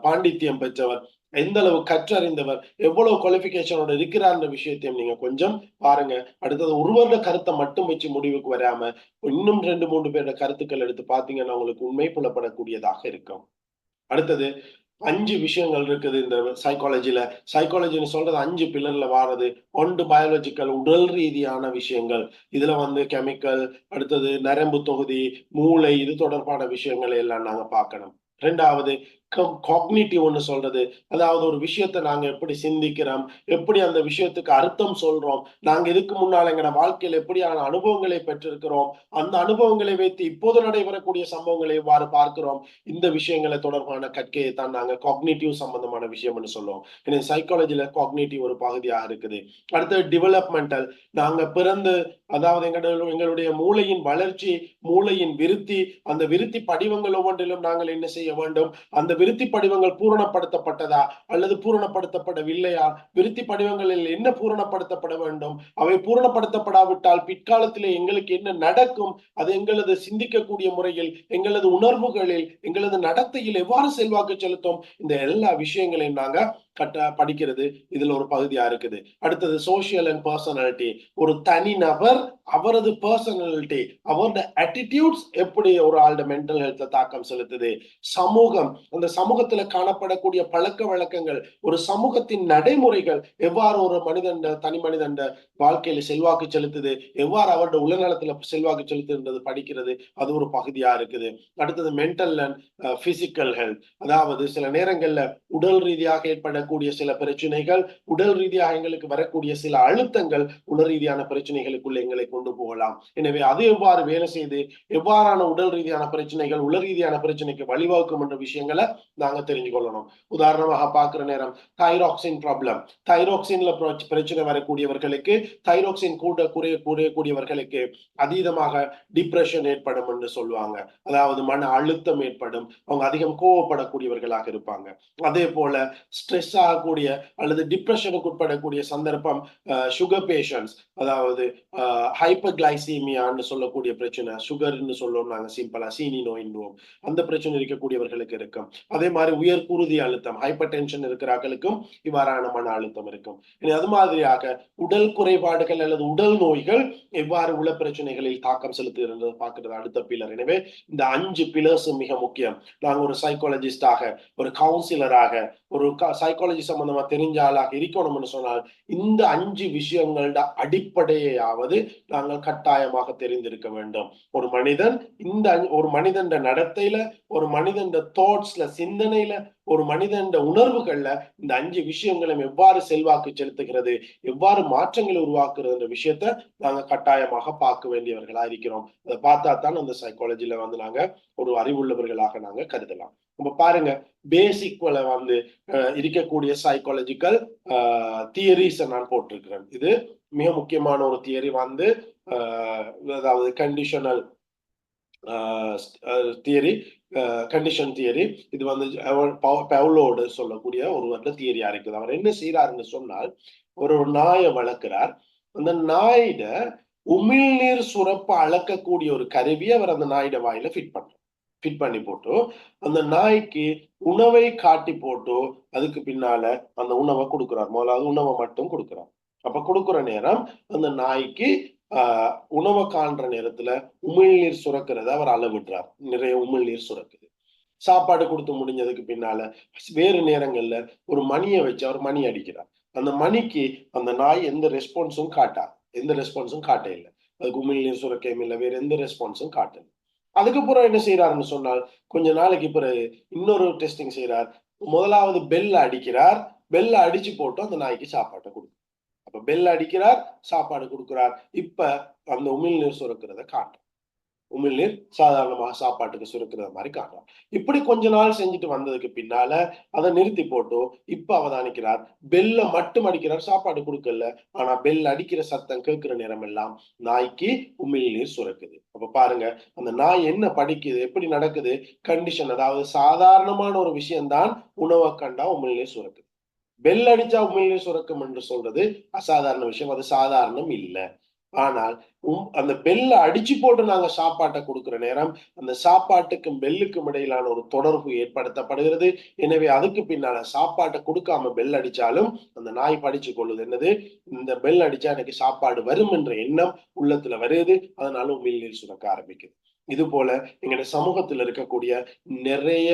Speaker 1: பாண்டித்யம் பெற்றவர், எந்த அளவு கற்றறிந்தவர், எவ்வளவு குவாலிபிகேஷனோட இருக்கிறார்ன்ற விஷயத்தையும் நீங்க கொஞ்சம் பாருங்க. அடுத்தது ஒருவரோட கருத்தை மட்டும் வச்சு முடிவுக்கு வராம இன்னும் 2-3 பேரோட கருத்துக்கள் எடுத்து பாத்தீங்கன்னா உங்களுக்கு உண்மை புலப்படக்கூடியதாக இருக்கும். அடுத்தது 5 விஷயங்கள் இருக்குது இந்த சைக்காலஜில. சைக்காலஜின்னு சொல்றது 5 பில்லர்ல வாரது. 1 பயாலஜிக்கல், உடல் ரீதியான விஷயங்கள். இதுல கெமிக்கல், அடுத்தது நரம்பு தொகுதி, மூளை, இது தொடர்பான விஷயங்களை எல்லாம் நாங்க பார்க்கணும். 2வது காக்னிட்டிவ்னு சொல்றது, அதாவது ஒரு விஷயத்தை நாங்க எப்படி சிந்திக்கிறோம், எப்படி அந்த விஷயத்துக்கு அர்த்தம் சொல்றோம், நாங்க இதுக்கு முன்னால் எங்கட வாழ்க்கையில் எப்படியான அனுபவங்களை பெற்றிருக்கிறோம், அந்த அனுபவங்களை வைத்து இப்போது நடைபெறக்கூடிய சம்பவங்களை எவ்வாறு பார்க்கிறோம், இந்த விஷயங்களை தொடர்பான கற்கையை தான் நாங்க காக்னிட்டிவ் சம்பந்தமான விஷயம்னு சொல்லுவோம். ஏன்னா சைக்காலஜில காக்னிட்டிவ் ஒரு பகுதியாக இருக்குது. அடுத்தது டெவலப்மெண்டல், நாங்க பிறந்து, அதாவது எங்களுடைய மூளையின் வளர்ச்சி, மூளையின் விருத்தி, அந்த விருத்தி படிவங்கள் ஒவ்வொன்றிலும் நாங்கள் என்ன செய்ய வேண்டும், அந்த விருத்தி படிவங்கள் பூரணப்படுத்தப்பட்டதா அல்லது பூரணப்படுத்தப்படவில்லையா, விருத்தி படிவங்களில் என்ன பூரணப்படுத்தப்பட வேண்டும், அவை பூரணப்படுத்தப்படாவிட்டால் பிற்காலத்திலே எங்களுக்கு என்ன நடக்கும், அது எங்களது சிந்திக்கக்கூடிய முறையில், எங்களது உணர்வுகளில், எங்களது நடத்தையில் எவ்வாறு செல்வாக்கு செலுத்தும், இந்த எல்லா விஷயங்களையும் நாங்க படிக்கிறது இதுல ஒரு பகுதியா இருக்குது. அடுத்தது சோசியல் அண்ட் பர்சனாலிட்டி, ஒரு தனி நபர் அவரது பர்சனாலிட்டி, அவரது அட்டிடியூட்ஸ் எப்படி ஒரு ஆளோட மென்டல் ஹெல்த்ல தாக்கம் செலுத்துது, சமூகம், அந்த சமூகத்துல காணப்படக்கூடிய பழக்க வழக்கங்கள், ஒரு சமூகத்தின் நடைமுறைகள் எவ்வாறு ஒரு தனி மனிதன் வாழ்க்கையில செல்வாக்கு செலுத்துது, எவ்வாறு அவருடைய உளநலத்துல செல்வாக்கு செலுத்துன்றது படிக்கிறது, அது ஒரு பகுதியா இருக்குது. அடுத்தது மென்டல் அண்ட் பிசிக்கல் ஹெல்த், அதாவது சில நேரங்கள்ல உடல் ரீதியாக ஏற்படக்கூடிய சில பிரச்சனைகள், உடல் ரீதியாக எங்களுக்கு வரக்கூடிய சில அழுத்தங்கள் உடல் ரீதியான பிரச்சனைகளுக்குள்ள எங்களை கொண்டு போகலாம். எனவே அது எவ்வாறு வேலை செய்து, எவ்வாறான உடல் ரீதியான பிரச்சனைகள் உடல் ரீதியான பிரச்சனைக்கு வழிவகுக்கும் என்ற விஷயங்களை நாங்க தெரிஞ்சு கொள்ளணும். உதாரணமாக பார்க்கிற நேரம் தைராக்சின் ப்ராப்ளம், தைராக்சின்ல பிரச்சனை வரக்கூடியவர்களுக்கு, தைராக்சின் குறையக்கூடியவர்களுக்கு அதீதமாக டிப்ரெஷன் ஏற்படும் என்று சொல்லுவாங்க. அதாவது மன அழுத்தம் ஏற்படும், அவங்க அதிகம் கோவப்படக்கூடியவர்களாக இருப்பாங்க. அதே போல ஸ்ட்ரெஸ் ஆகக்கூடிய அல்லது டிப்ரெஷனுக்கு உட்படக்கூடிய சந்தர்ப்பம் சுகர் பேஷண்ட்ஸ், அதாவது ஹைப்பர் கிளைசீமியான்னு சொல்லக்கூடிய பிரச்சனை, சுகர்னு சொல்லுவோம் நாங்க சிம்பிளா, சீனி நோயின்னுவோம், அந்த பிரச்சனை இருக்கக்கூடியவர்களுக்கு இருக்கும். அதே மாதிரி உயர் குருதி அழுத்தம், ஹைப்பர் டென்ஷன் இருக்கிறவர்களுக்கும் இவ்வாறான மன அழுத்தம் இருக்கும். அது மாதிரியாக உடல் குறைபாடுகள் அல்லது உடல் நோய்கள் எவ்வாறு உள்ள பிரச்சனைகளில் தாக்கம் செலுத்துகிறது பார்க்கிறது அடுத்த பில்லர். எனவே இந்த 5 பில்லர்ஸ் மிக முக்கியம். நாங்க ஒரு சைக்காலஜிஸ்டாக, ஒரு கவுன்சிலராக, ஒரு சைக்காலஜி சம்பந்தமா தெரிஞ்ச ஆளாக இருக்கணும்னு சொன்னால் இந்த 5 விஷயங்களோட அடிப்படையாவது நாங்கள் கட்டாயமாக தெரிந்திருக்க வேண்டும். ஒரு மனிதன் ஒரு மனிதன் நடத்தையில, ஒரு மனிதன் தாட்ஸ்ல, சிந்தனையில, ஒரு மனிதன் உணர்வுகள்ல இந்த 5 விஷயங்களும் எவ்வாறு செல்வாக்கு செலுத்துகிறது, எவ்வாறு மாற்றங்களை உருவாக்குறது என்ற விஷயத்த நாங்க கட்டாயமாக பார்க்க வேண்டியவர்களா இருக்கிறோம். அதை பார்த்தா தான் அந்த சைக்காலஜில நாங்க ஒரு அறிவுள்ளவர்களாக நாங்க கருதலாம். நம்ம பாருங்க, பேசிக்ல இருக்கக்கூடிய சைக்காலஜிக்கல் தியரிஸ் நான் போட்டிருக்கிறேன். இது மிக முக்கியமான ஒரு தியரி அதாவது கண்டிஷனல் தியரி, கண்டிஷன் தியரி. இது பவுலோடு சொல்லக்கூடிய ஒரு தியரியா இருக்குது. அவர் என்ன செய்யறாருன்னு சொன்னால், ஒரு நாயை வளர்க்கிறார். அந்த நாயிட உமிழ்நீர் சுரப்ப அளக்கக்கூடிய ஒரு கருவி அவர் அந்த நாயிட வாயில ஃபிட் பண்ணி போட்டு அந்த நாய்க்கு உணவை காட்டி போட்டு அதுக்கு பின்னால அந்த உணவை கொடுக்கிறார். முதலாவது உணவை மட்டும் கொடுக்கிறார். அப்ப கொடுக்குற நேரம் அந்த நாய்க்கு உணவை காண்ற நேரத்துல உமிழ்நீர் சுரக்கிறத அவர் அளவிடுறார். நிறைய உமிழ்நீர் சுரக்குது. சாப்பாடு கொடுத்து முடிஞ்சதுக்கு பின்னால வேறு நேரங்கள்ல ஒரு மணியை வச்சு அவர் மணி அடிக்கிறார். அந்த மணிக்கு அந்த நாய் எந்த ரெஸ்பான்ஸும் காட்ட இல்லை. அதுக்கு உமிழ்நீர் சுரக்கையும் இல்லை, வேற எந்த ரெஸ்பான்ஸும் காட்டல. அதுக்கப்புறம் என்ன செய்யறாருன்னு சொன்னால், கொஞ்ச நாளைக்கு பிறகு இன்னொரு டெஸ்டிங் செய்யறார். முதலாவது பெல்ல அடிக்கிறார். பெல்ல அடிச்சு போட்டு அந்த நாய்க்கு சாப்பாட்டை கொடுக்கும். அப்ப பெல் அடிக்கிறார், சாப்பாடு கொடுக்கிறார். இப்ப அந்த உமிழ்நீர் சுரக்கிறத காட்டும். உமிழ்நீர் சாதாரணமாக சாப்பாட்டுக்கு சுரக்கிற மாதிரி காட்டுறார். இப்படி கொஞ்ச நாள் செஞ்சுட்டு வந்ததுக்கு பின்னால அதை நிறுத்தி போட்டு இப்ப அவதானிக்கிறார். பெல்ல மட்டும் அடிக்கிறார், சாப்பாடு கொடுக்கல. ஆனா பெல் அடிக்கிற சத்தம் கேட்கிற நேரம் எல்லாம் நாய்க்கு உமிழ்நீர் சுரக்குது. அப்ப பாருங்க, அந்த நாய் என்ன படிக்குது, எப்படி நடக்குது, கண்டிஷன். அதாவது சாதாரணமான ஒரு விஷயம்தான் உணவை கண்டா உமிழ்நீர் சுரக்குது. பெல் அடிச்சா உமிழ்நீர் சுரக்கும் என்று சொல்றது அசாதாரண விஷயம், அது சாதாரணம் இல்லை. ஆனால் அந்த பெல்ல அடிச்சு போட்டு நாங்க சாப்பாட்டை கொடுக்கிற நேரம் அந்த சாப்பாட்டுக்கும் பெல்லுக்கும் இடையிலான ஒரு தொடர்பு ஏற்படுத்தப்படுகிறது. எனவே அதுக்கு பின்னால சாப்பாட்டை கொடுக்காம பெல் அடிச்சாலும் அந்த நாய் படிச்சு கொள்ளுது என்னது, இந்த பெல் அடிச்சா எனக்கு சாப்பாடு வரும் என்ற எண்ணம் உள்ளத்துல வருது. அதனால உமிழ்நீர் சுரக்க ஆரம்பிக்குது. இது போல எங்களுடைய சமூகத்தில் இருக்கக்கூடிய நிறைய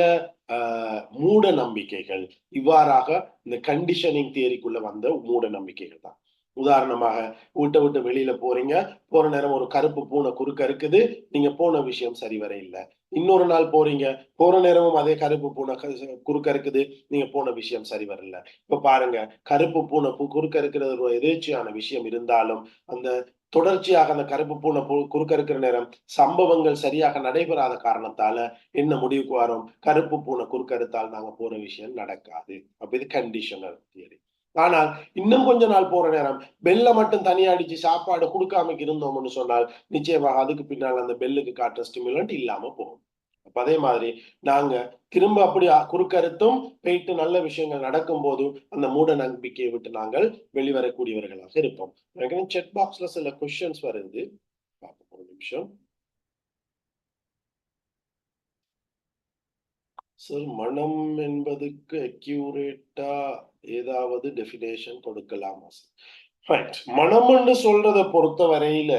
Speaker 1: மூட நம்பிக்கைகள் இவ்வாறாக இந்த கண்டிஷனிங் தியரிக்குள்ள வந்த மூட நம்பிக்கைகள் தான். உதாரணமாக, வீட்டை விட்டு வெளியில போறீங்க, போற நேரம் ஒரு கருப்பு பூனை குறுக்க இருக்குது, நீங்க போன விஷயம் சரிவர இல்லை. இன்னொரு நாள் போறீங்க, போற நேரமும் அதே கருப்பு பூனை குறுக்க இருக்குது, நீங்க போன விஷயம் சரி வரல. இப்ப பாருங்க, கருப்பு பூனை குறுக்க இருக்கிறது ஒரு எதேச்சியான விஷயம் இருந்தாலும் அந்த தொடர்ச்சியாக அந்த கருப்பு பூனை குறுக்க இருக்கிற நேரம் சம்பவங்கள் சரியாக நடைபெறாத காரணத்தால என்ன முடிவுக்கு வரும், கருப்பு பூனை குறுக்க எடுத்தால் நாங்க போற விஷயம் நடக்காது. அப்ப இது கண்டிஷனல் தியரி. ஆனால் இன்னும் கொஞ்ச நாள் போற நேரம் பெல்ல மட்டும் தனியா அடிச்சு சாப்பாடு கொடுக்காம இருந்தோம்னு சொன்னால் நிச்சயமாக அதுக்கு பின்னால் அந்த பெல்லுக்கு காட்டுற ஸ்டிமுலண்ட் இல்லாம போகும். அப்ப அதே மாதிரி நாங்க திரும்ப அப்படி குறுக்கறுத்தும் போயிட்டு நல்ல விஷயங்கள் நடக்கும் போது அந்த மூட நம்பிக்கையை விட்டு நாங்கள் வெளிவரக்கூடியவர்களாக இருப்போம். எனக்கு செட் பாக்ஸ்ல சில கொஸ்டின்ஸ் வருது, ஒரு நிமிஷம். சார், மனம் என்பதுக்கு அக்யூரேட்டா ஏதாவது டெஃபினேஷன் கொடுக்கலாமா சார்? மனம்னு சொல்றதை பொறுத்த வரையில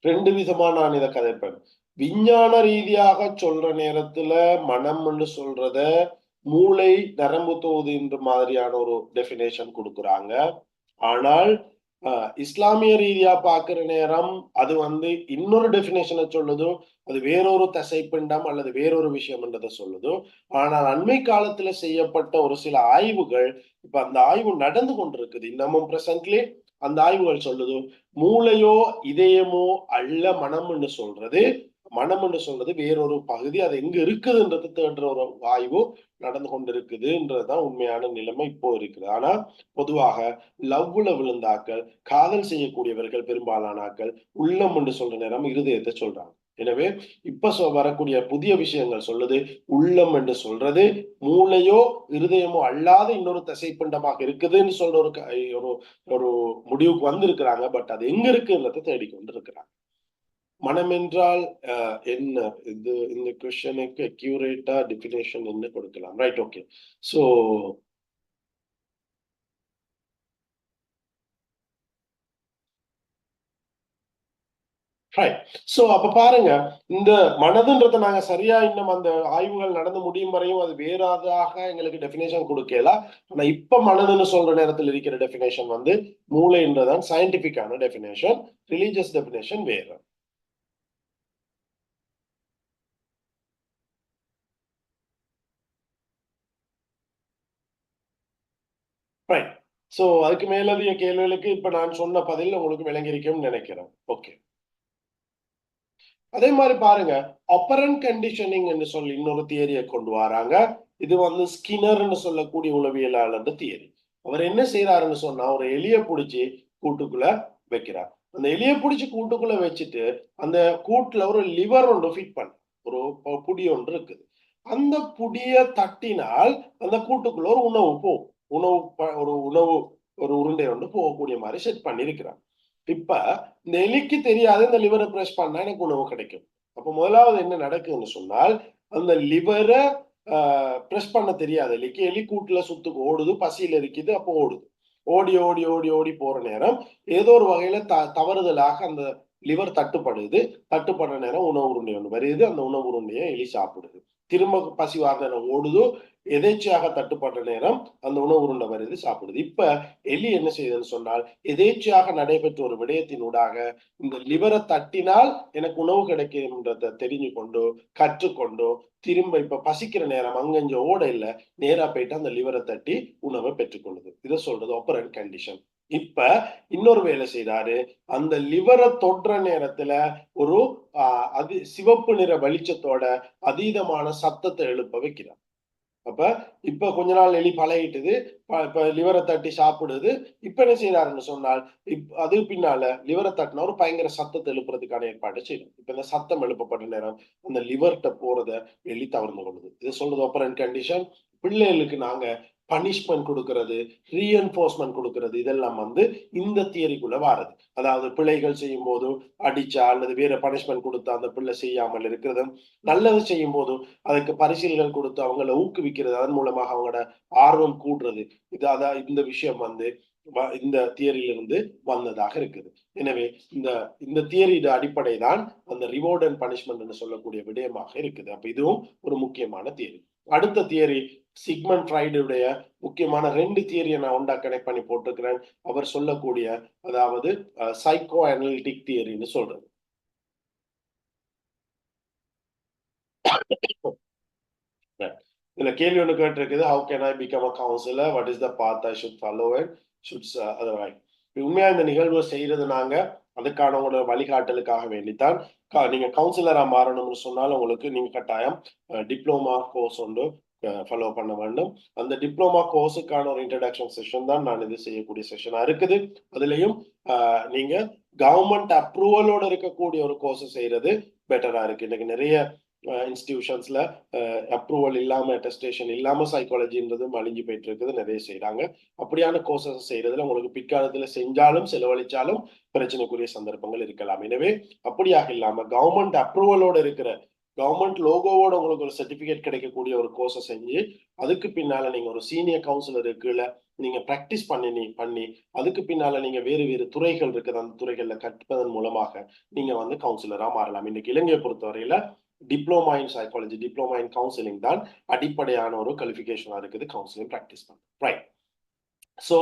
Speaker 1: 2 விதமா நான் இதை கதைப்பேன். விஞ்ஞான ரீதியாக சொல்ற நேரத்துல மனம்னு சொல்றத மூளை நரம்பு தொகுதி என்ற மாதிரியான ஒரு டெஃபினேஷன் கொடுக்குறாங்க. ஆனால் இஸ்லாமிய ரீதியா பாக்குற நேரம் அது இன்னொரு டெபினேஷனை சொல்லுதோ, அது வேறொரு தசைப்பிண்டம் அல்லது வேறொரு விஷயம் என்றதை சொல்லுதோ. ஆனால் அண்மை காலத்துல செய்யப்பட்ட ஒரு சில ஆய்வுகள், இப்ப அந்த ஆய்வு நடந்து கொண்டிருக்குது இன்னமும் பிரசன்ட்லி. அந்த ஆய்வுகள் சொல்லுது, மூளையோ இதயமோ அல்ல மனம்னு சொல்றது. மனம்னு சொல்றது வேறொரு பகுதி, அது எங்க இருக்குதுன்றது தேடுற ஒரு ஆய்வு நடந்து கொண்டிருக்குதுன்றதுதான் உண்மையான நிலைமை இப்போ இருக்குது. ஆனா பொதுவாக லவ்ல விழுந்தாக்கள், காதல் செய்யக்கூடியவர்கள் பெரும்பாலானாக்கள் உள்ளம் என்று சொல்ற நேரம் இருதயத்தை சொல்றாங்க. எனவே இப்ப வரக்கூடிய புதிய விஷயங்கள் சொல்லுது, உள்ளம் என்று சொல்றது மூளையோ இருதயமோ அல்லாத இன்னொரு தசைப்பிண்டமாக இருக்குதுன்னு சொல்ற ஒரு ஒரு முடிவுக்கு வந்திருக்கிறாங்க. பட் அது எங்க இருக்குன்றதை தேடிக்கொண்டு இருக்கிறாங்க. மனம் என்றால் என்ன, இது இந்த கொஸ்டினுக்கு அக்யூரேட்டா டெஃபினேஷன் என்ன கொடுக்கலாம்? Right, okay. சோ அப்ப பாருங்க, இந்த மனதுன்றதை நாங்க சரியா இன்னும் அந்த ஆய்வுகள் நடந்து முடியும் வரையும் அது வேறாதாக எங்களுக்கு டெபினேஷன் கொடுக்கல. ஆனா இப்ப மனதுன்னு சொல்ற நேரத்தில் இருக்கிற டெபினேஷன் மூளைன்றதான் சயின்டிபிக்கான டெபினேஷன். ரிலீஜியஸ் டெபினேஷன் வேற. ரைட். சோ அதுக்கு மேலதிக கேள்விகளுக்கு இப்ப நான் சொன்ன பதில் உங்களுக்கு விளங்கியிருக்கும்னு நினைக்கிறேன். ஓகே. அதே மாதிரி பாருங்க, ஆப்பரண்ட் கண்டிஷனிங் என்று சொல்லி இன்னொரு தியரியை கொண்டு வராங்க. இது வந்து ஸ்கின்னர்னு சொல்லக்கூடிய உளவியலாளர் தியரி. அவர் என்ன செய்யறாருன்னு சொன்னா, ஒரு எலிய புடிச்சு கூட்டுக்குள்ள வைக்கிறார். அந்த எலிய புடிச்சு கூட்டுக்குள்ள வச்சுட்டு அந்த கூட்டுல ஒரு லிவர் ஒன்று ஃபிட் பண்ண ஒரு புடி ஒன்று இருக்குது. அந்த புடிய தட்டினால் அந்த கூட்டுக்குள்ள ஒரு உணவு போகும். ஒரு உருண்டை ஒன்று போகக்கூடிய மாதிரி செட் பண்ணி இருக்கிறார். இப்ப இந்த எலிக்கு தெரியாது இந்த லிவரை பிரஸ் பண்ணா எனக்கு உணவு கிடைக்கும். அப்ப முதலாவது என்ன நடக்குதுன்னு சொன்னால், அந்த லிவரை பிரஸ் பண்ண தெரியாது எலிக்கு. எலி கூட்டுல சுத்துக்கு ஓடுது, பசியில இருக்குது, அப்போ ஓடுது. ஓடி ஓடி ஓடி ஓடி போற நேரம் ஏதோ ஒரு வகையில தவறுதலாக அந்த லிவர் தட்டுப்படுது. தட்டுப்படுற நேரம் உணவு உருண்டை ஒன்று வருது. அந்த உணவு உருண்டையை எலி சாப்பிடுது. திரும்ப பசி வார நேரம் ஓடுதோ, எதேச்சையாக தட்டுப்படுற நேரம் அந்த உணவு உருண்டை வருது, சாப்பிடுது. இப்ப எலி என்ன செய்யுதுன்னு சொன்னால், எதேச்சையாக நடைபெற்ற ஒரு விடயத்தினூடாக இந்த லிவரை தட்டினால் எனக்கு உணவு கிடைக்கும்ன்றத தெரிஞ்சு கொண்டோ கற்றுக்கொண்டோ திரும்ப இப்ப பசிக்கிற நேரம் அங்கஞ்ச ஓட இல்ல, நேரா போயிட்டு அந்த லிவரை தட்டி உணவை பெற்றுக்கொள்ளுது. இதை சொல்றது ஆப்பரண்ட் கண்டிஷன். இப்ப இன்னொரு வேலை செய்தாரு. அந்த லிவரை தொடுற நேரத்துல ஒரு சிவப்பு நிற வெளிச்சத்தோட அதீதமான சத்தத்தை எழுப்ப வைக்கிறார். அப்ப இப்ப கொஞ்ச நாள் எலி பழகிட்டுது. இப்ப லிவரை தட்டி சாப்பிடுது. இப்ப என்ன செய்யறாருன்னு சொன்னால், அது பின்னால லிவரை தட்டினா ஒரு பயங்கர சத்தத்தை எழுப்புறதுக்கான ஏற்பாடு செய்யும். இப்ப இந்த சத்தம் எழுப்பப்பட்ட நேரம் அந்த லிவர்கிட்ட போறத எலி தவிர்த்து கொள்ளுது. இது சொல்றது ஆப்பரண்ட் கண்டிஷன். பிள்ளைகளுக்கு நாங்க பனிஷ்மெண்ட் கொடுக்கறது, ரீஎன்ஃபோர்ஸ்மெண்ட் கொடுக்கறது, இதெல்லாம் வந்து இந்த தியரிக்குள்ள வாரது. அதாவது பிழைகள் செய்யும் போது அடிச்சா அல்லது வேற பனிஷ்மெண்ட் கொடுத்தா அந்த பிள்ளை செய்யாமல் இருக்கிறது, நல்லது செய்யும் போது அதுக்கு பரிசீலனை கொடுத்து அவங்கள ஊக்குவிக்கிறது, அதன் மூலமாக அவங்களோட ஆர்வம் கூடுறது. அதான் இந்த விஷயம் வந்து இந்த தியரியிலிருந்து வந்ததாக இருக்குது. எனவே இந்த இந்த தியரியோட அடிப்படை தான் அந்த ரிவார்ட் அண்ட் பனிஷ்மெண்ட் சொல்லக்கூடிய விடயமாக இருக்குது. அப்ப இதுவும் ஒரு முக்கியமான தியரி. அடுத்த தியரி சிக்மண்ட் ஃப்ரைடுடைய முக்கியமான 2 தியரியை நான் ஒன்றா கனெக்ட் பண்ணி போட்டிருக்கிறேன். அவர் சொல்லக்கூடிய அதாவது சைக்கோ அனலிட்டிக் தியரின்னு சொல்றது. இதுல கேள்வி ஒன்று கேட்டிருக்குது, how can I become a councillor, what is the path I should follow and shoots otherwise. உண்மையா இந்த நிகழ்வு செய்யறது நாங்க அதுக்கான உங்களோட வழிகாட்டலுக்காக வேண்டித்தான். நீங்க கவுன்சிலரா மாறணும்னு சொன்னாலும் உங்களுக்கு நீங்க கட்டாயம் டிப்ளோமா கோர்ஸ் ஒன்று ஃபாலோ பண்ண வேண்டும். அந்த டிப்ளோமா கோர்ஸுக்கான ஒரு இன்ட்ரடக்ஷன் செஷன் தான் நான் இது செய்யக்கூடிய செஷனா இருக்குது. அதுலயும் நீங்க கவர்மெண்ட் அப்ரூவலோட இருக்கக்கூடிய ஒரு கோர்ஸ் செய்யறது பெட்டரா இருக்கு. இன்னைக்கு நிறைய இன்ஸ்டிடியூஷன்ஸ்ல அப்ரூவல் இல்லாம அட்டஸ்டேஷன் இல்லாம சைக்காலஜின்றது அழிஞ்சு போயிட்டு இருக்குது. நிறைய செய்யறாங்க. அப்படியான கோர்சஸ் செய்யறதுல உங்களுக்கு பிற்காலத்துல செஞ்சாலும் செலவழிச்சாலும் பிரச்சனைக்குரிய சந்தர்ப்பங்கள் இருக்கலாம். எனவே அப்படியாக இல்லாம கவர்மெண்ட் அப்ரூவலோட இருக்கிற கவர்மெண்ட் லோகோவோட உங்களுக்கு ஒரு சர்டிபிகேட் கிடைக்கக்கூடிய ஒரு கோர்ஸை செஞ்சு அதுக்கு பின்னால நீங்க ஒரு சீனியர் கவுன்சிலர் கீழே நீங்க பிராக்டிஸ் பண்ணி அதுக்கு பின்னால நீங்க வேறு வேறு துறைகள் இருக்குது, அந்த துறைகள்ல கற்பதன் மூலமாக நீங்க வந்து கவுன்சிலரா மாறலாம். இன்னைக்கு இலங்கையை பொறுத்தவரையில diploma in psychology, diploma in counselling தான் அடிப்படையான ஒரு குவாலிஃபிகேஷனா இருக்குது கவுன்சிலிங் பிராக்டிஸ் பண்ண. ரைட். சோ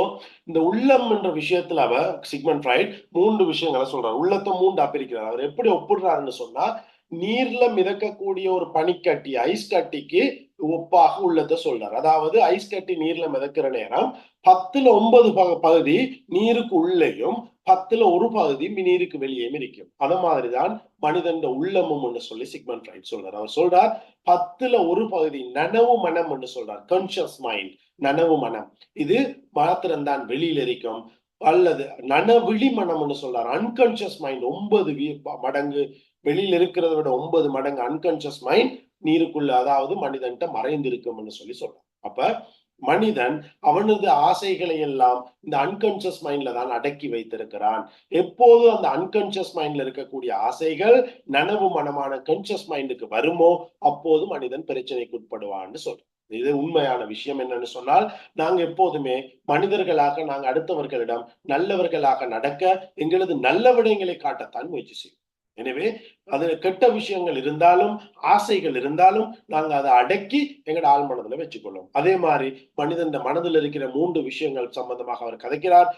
Speaker 1: இந்த உள்ளம் என்ற விஷயத்துல அவ சிக்மண்ட் ஃப்ரைட் 3 விஷயங்களை சொல்றாரு. உள்ளத்தை 3 பிரிக்கிறார். அவர் எப்படி ஒப்பிடுறாருன்னு சொன்னா, நீர்ல மிதக்கக்கூடிய ஒரு பனிக்கட்டி, ஐஸ் கட்டிக்கு ஒப்பாக உள்ளத்தை சொல்றாரு. அதாவது ஐஸ் கட்டி நீர்ல மிதக்கிற நேரம் 10/9 பகுதி நீருக்கு உள்ளேயும் 10/1 பகுதி நீருக்கு வெளியே இருக்கும். அத மாதிரிதான் மனிதன் உள்ளமும் சொல்லி சிக்மண்ட் ஃப்ரைட் சொல்றார். அவர் சொல்றார் 10/1 பகுதி நனவு மனம் என்று சொல்றார். கான்சியஸ் மைண்ட், நனவு மனம், இது மாத்திரம்தான் வெளியில் இருக்கும். அல்லது நனவிழி மனம்னு சொல்றார். அன்கான்சியஸ் மைண்ட் 9 மடங்கு வெளியில் இருக்கிறத விட 9 மடங்கு அன்கான்சியஸ் மைண்ட் நீருக்குள்ள, அதாவது மனிதன்ட்ட மறைந்திருக்கும்னு சொல்லி சொல்றார். அப்ப மனிதன் அவனது ஆசைகளை எல்லாம் இந்த அன்கான்சியஸ் மைண்ட்ல தான் அடக்கி வைத்திருக்கிறான். எப்போது அந்த அன்கான்சியஸ் மைண்ட்ல இருக்கக்கூடிய ஆசைகள் நனவு மனமான கான்சியஸ் மைண்டுக்கு வருமோ அப்போது மனிதன் பிரச்சனைக்கு உட்படுவான்னு சொல்றோம். இது உண்மையான விஷயம். என்னன்னு சொன்னால், நாங்க எப்போதுமே மனிதர்களாக நாங்க அடுத்தவர்களிடம் நல்லவர்களாக நடக்க எங்களது நல்ல விடயங்களை காட்டத்தான் முயற்சி செய்யும். எனவே அது கெட்ட விஷயங்கள் இருந்தாலும் ஆசைகள் இருந்தாலும் நாங்க அதை அடக்கி எங்களோட ஆள் மனதுல வச்சுக்கொள்ளும். அதே மாதிரி மனிதன் மனதில் இருக்கிற 3 விஷயங்கள் சம்பந்தமாக அவர் கதைக்கிறார்.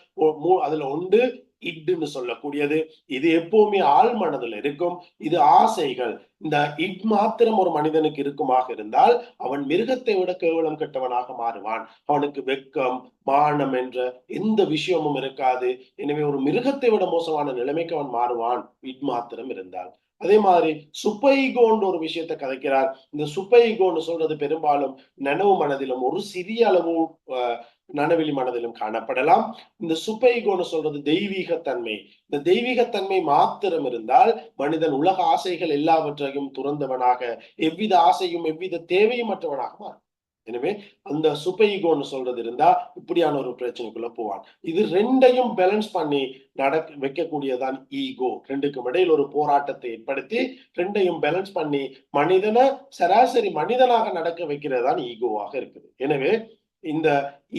Speaker 1: அதுல ஒன்று இட்னு சொல்லக்கூடியது. இது எப்பவுமே ஆள் மனதில் இருக்கும். இது ஆசைகள். இந்த இட் மாத்திரம் ஒரு மனிதனுக்கு இருக்குமாக இருந்தால் அவன் மிருகத்தை விட கேவலம் கெட்டவனாக மாறுவான். அவனுக்கு வெட்கம், மானம் என்ற எந்த விஷயமும் இருக்காது. எனவே ஒரு மிருகத்தை விட மோசமான நிலைமைக்கு அவன் மாறுவான் இட் மாத்திரம் இருந்தால். அதே மாதிரி சுப்ப ஈகோன்ற ஒரு விஷயத்தை கதைக்கிறார். இந்த சுப்ப ஈகோன்னு சொல்றது பெரும்பாலும் நனவு மனதிலும் ஒரு சிறிய அளவு நனவெளி மனதிலும் காணப்படலாம். இந்த சுப்ப ஈகோன்னு சொல்றது தெய்வீகத்தன்மை. இந்த தெய்வீகத்தன்மை மாத்திரம் இருந்தால் மனிதன் உலக ஆசைகள் எல்லாவற்றையும் துறந்தவனாக, எவ்வித ஆசையும் எவ்வித தேவையும் மற்றவனாக மாறும். எனவே அந்த சுப்ப ஈகோன்னு சொல்றது இருந்தா இப்படியான ஒரு பிரச்சனைக்குள்ள போவான். இது ரெண்டையும் பேலன்ஸ் பண்ணி வைக்கக்கூடியதான் ஈகோ. ரெண்டுக்கும் இடையில் ஒரு போராட்டத்தை ஏற்படுத்தி ரெண்டையும் பேலன்ஸ் பண்ணி மனிதனை சராசரி மனிதனாக நடக்க வைக்கிறதான் ஈகோவாக இருக்குது. எனவே இந்த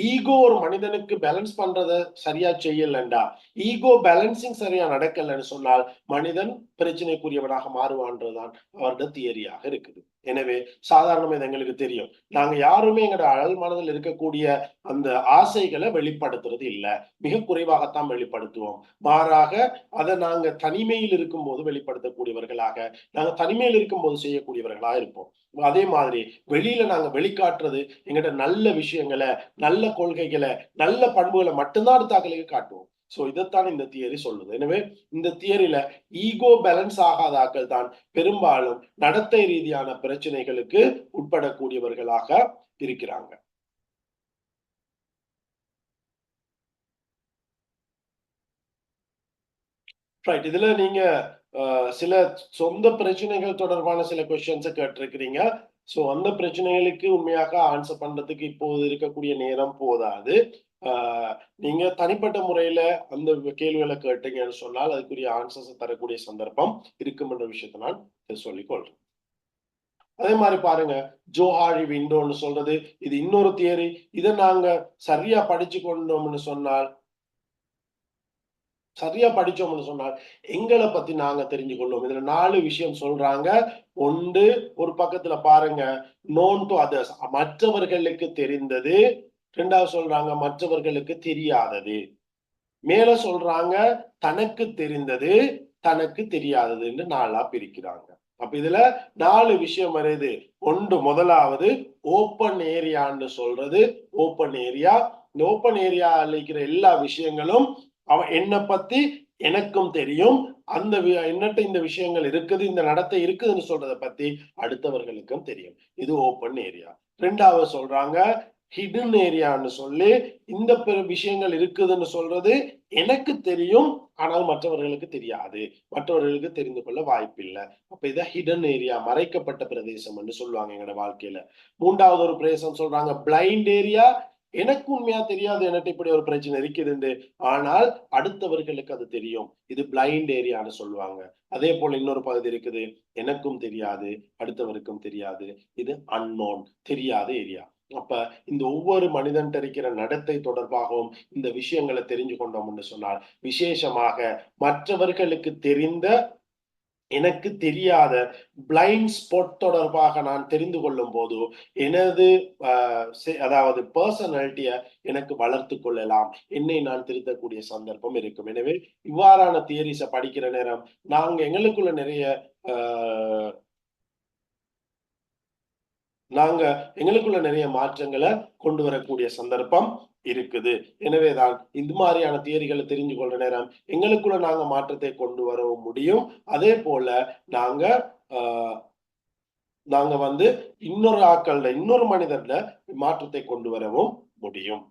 Speaker 1: ஈகோ ஒரு மனிதனுக்கு பேலன்ஸ் பண்றத சரியா செய்யலண்டா, ஈகோ பேலன்சிங் சரியா நடக்கலன்னு சொன்னால் மனிதன் பிரச்சனைக்குரியவனாக மாறுவான்றதுதான் அவருடைய தியரியாக இருக்குது. எனவே சாதாரணமா இது எங்களுக்கு தெரியும். நாங்க யாருமே எங்களோட ஆழ் மனதில் இருக்கக்கூடிய அந்த ஆசைகளை வெளிப்படுத்துறது இல்லை. மிக குறைவாகத்தான் வெளிப்படுத்துவோம். மாறாக அதை நாங்க தனிமையில் இருக்கும் போது வெளிப்படுத்தக்கூடியவர்களாக, நாங்க தனிமையில் இருக்கும் போது செய்யக்கூடியவர்களா இருப்போம். அதே மாதிரி வெளியில நாங்க வெளிக்காட்டுறது எங்கிட்ட நல்ல விஷயங்களை, நல்ல கொள்கைகளை, நல்ல பண்புகளை மட்டும்தான் அடுத்தாக்களுக்கு காட்டுவோம். சோ இதைத்தான் இந்த தியரி சொல்லுது. எனவே இந்த தியரியில ஈகோ பேலன்ஸ் ஆகாத ஆக்கள் தான் பெரும்பாலும் நடத்தை ரீதியான பிரச்சனைகளுக்கு உட்படக்கூடியவர்களாக இருக்கிறாங்க. ரைட். இதுல நீங்க சில சொந்த பிரச்சனைகள் தொடர்பான சில கொஸ்டின்ஸை கேட்டிருக்கிறீங்க. சோ அந்த பிரச்சனைகளுக்கு உண்மையாக ஆன்சர் பண்றதுக்கு இப்போது இருக்கக்கூடிய நேரம் போதாது. நீங்க தனிப்பட்ட முறையில அந்த கேள்விகளை கேட்டீங்கன்னு சொன்னால் அதுக்குரிய ஆன்சர்ஸ் தரக்கூடிய சந்தர்ப்பம் இருக்கும் என்ற விஷயத்தை நான் சொல்லிக் கொள்றேன். அதே மாதிரி பாருங்க, ஜோஹாரி விண்டோன்னு சொல்றது இது இன்னொரு தியரி. இதை நாங்க சரியா படிச்சு கொண்டோம்னு சொன்னால், சரியா படிச்சோம்னு சொன்னால் எங்களை பத்தி நாங்க தெரிஞ்சு கொள்வோம். இதுல 4 விஷயம் சொல்றாங்க. ஒன்று, ஒரு பக்கத்துல பாருங்க, known to others, மற்றவர்களுக்கு தெரிந்தது. 2வது சொல்றாங்க மற்றவர்களுக்கு தெரியாதது. மேல சொல்றாங்க தனக்கு தெரிந்தது, தனக்கு தெரியாததுன்னு 4ஆ பிரிக்கிறாங்க. அப்ப இதுல 4 விஷயம் வருது. ஒன்று, முதலாவது ஓப்பன் ஏரியான்னு சொல்றது. ஓப்பன் ஏரியா, இந்த ஓப்பன் ஏரியா இருக்கிற எல்லா விஷயங்களும் அவன் என்னை பத்தி எனக்கும் தெரியும், அந்த என்னட்ட இந்த விஷயங்கள் இருக்குது, இந்த நடத்தை இருக்குதுன்னு சொல்றத பத்தி அடுத்தவர்களுக்கும் தெரியும். இது ஓப்பன் ஏரியா. 2வது சொல்றாங்க ஹிடன் ஏரியான்னு சொல்லி, இந்த விஷயங்கள் இருக்குதுன்னு சொல்றது எனக்கு தெரியும், ஆனால் மற்றவர்களுக்கு தெரியாது, மற்றவர்களுக்கு தெரிந்து கொள்ள வாய்ப்பில்லை. அப்ப இதை ஹிடன் ஏரியா, மறைக்கப்பட்ட பிரதேசம் என்று சொல்லுவாங்க எங்களோட வாழ்க்கையில. 3வது ஒரு பிரதேசம் சொல்றாங்க பிளைண்ட் ஏரியா. எனக்கு உண்மையா தெரியாது எனக்கு இப்படி ஒரு பிரச்சனை இருக்குது, ஆனால் அடுத்தவர்களுக்கு அது தெரியும். இது பிளைண்ட் ஏரியான்னு சொல்லுவாங்க. அதே போல இன்னொரு பகுதி இருக்குது, எனக்கும் தெரியாது, அடுத்தவருக்கும் தெரியாது. இது அன்னோன், தெரியாத ஏரியா. அப்ப இந்த ஒவ்வொரு மனிதன் இருக்கிற நடத்தை தொடர்பாகவும் இந்த விஷயங்களை தெரிஞ்சு கொண்டோம்னு சொன்னால், விசேஷமாக மற்றவர்களுக்கு தெரிந்த எனக்கு தெரியாத பிளைண்ட் ஸ்பாட் தொடர்பாக நான் தெரிந்து கொள்ளும் போது எனது அதாவது பர்சனாலிட்டிய எனக்கு வளர்த்து கொள்ளலாம், என்னை நான் திருத்தக்கூடிய சந்தர்ப்பம் இருக்கும். எனவே இவ்வாறான தியரிஸை படிக்கிற நேரம் நாங்க எங்களுக்குள்ள நிறைய மாற்றங்களை கொண்டு வரக்கூடிய சந்தர்ப்பம் இருக்குது. எனவேதான் இந்த மாதிரியான தியரிகளை தெரிஞ்சு கொள்ற நேரம் எங்களுக்குள்ள நாங்க மாற்றத்தை கொண்டு வரவும் முடியும். அதே போல நாங்க இன்னொரு மனிதர்ல மாற்றத்தை கொண்டு வரவும் முடியும்.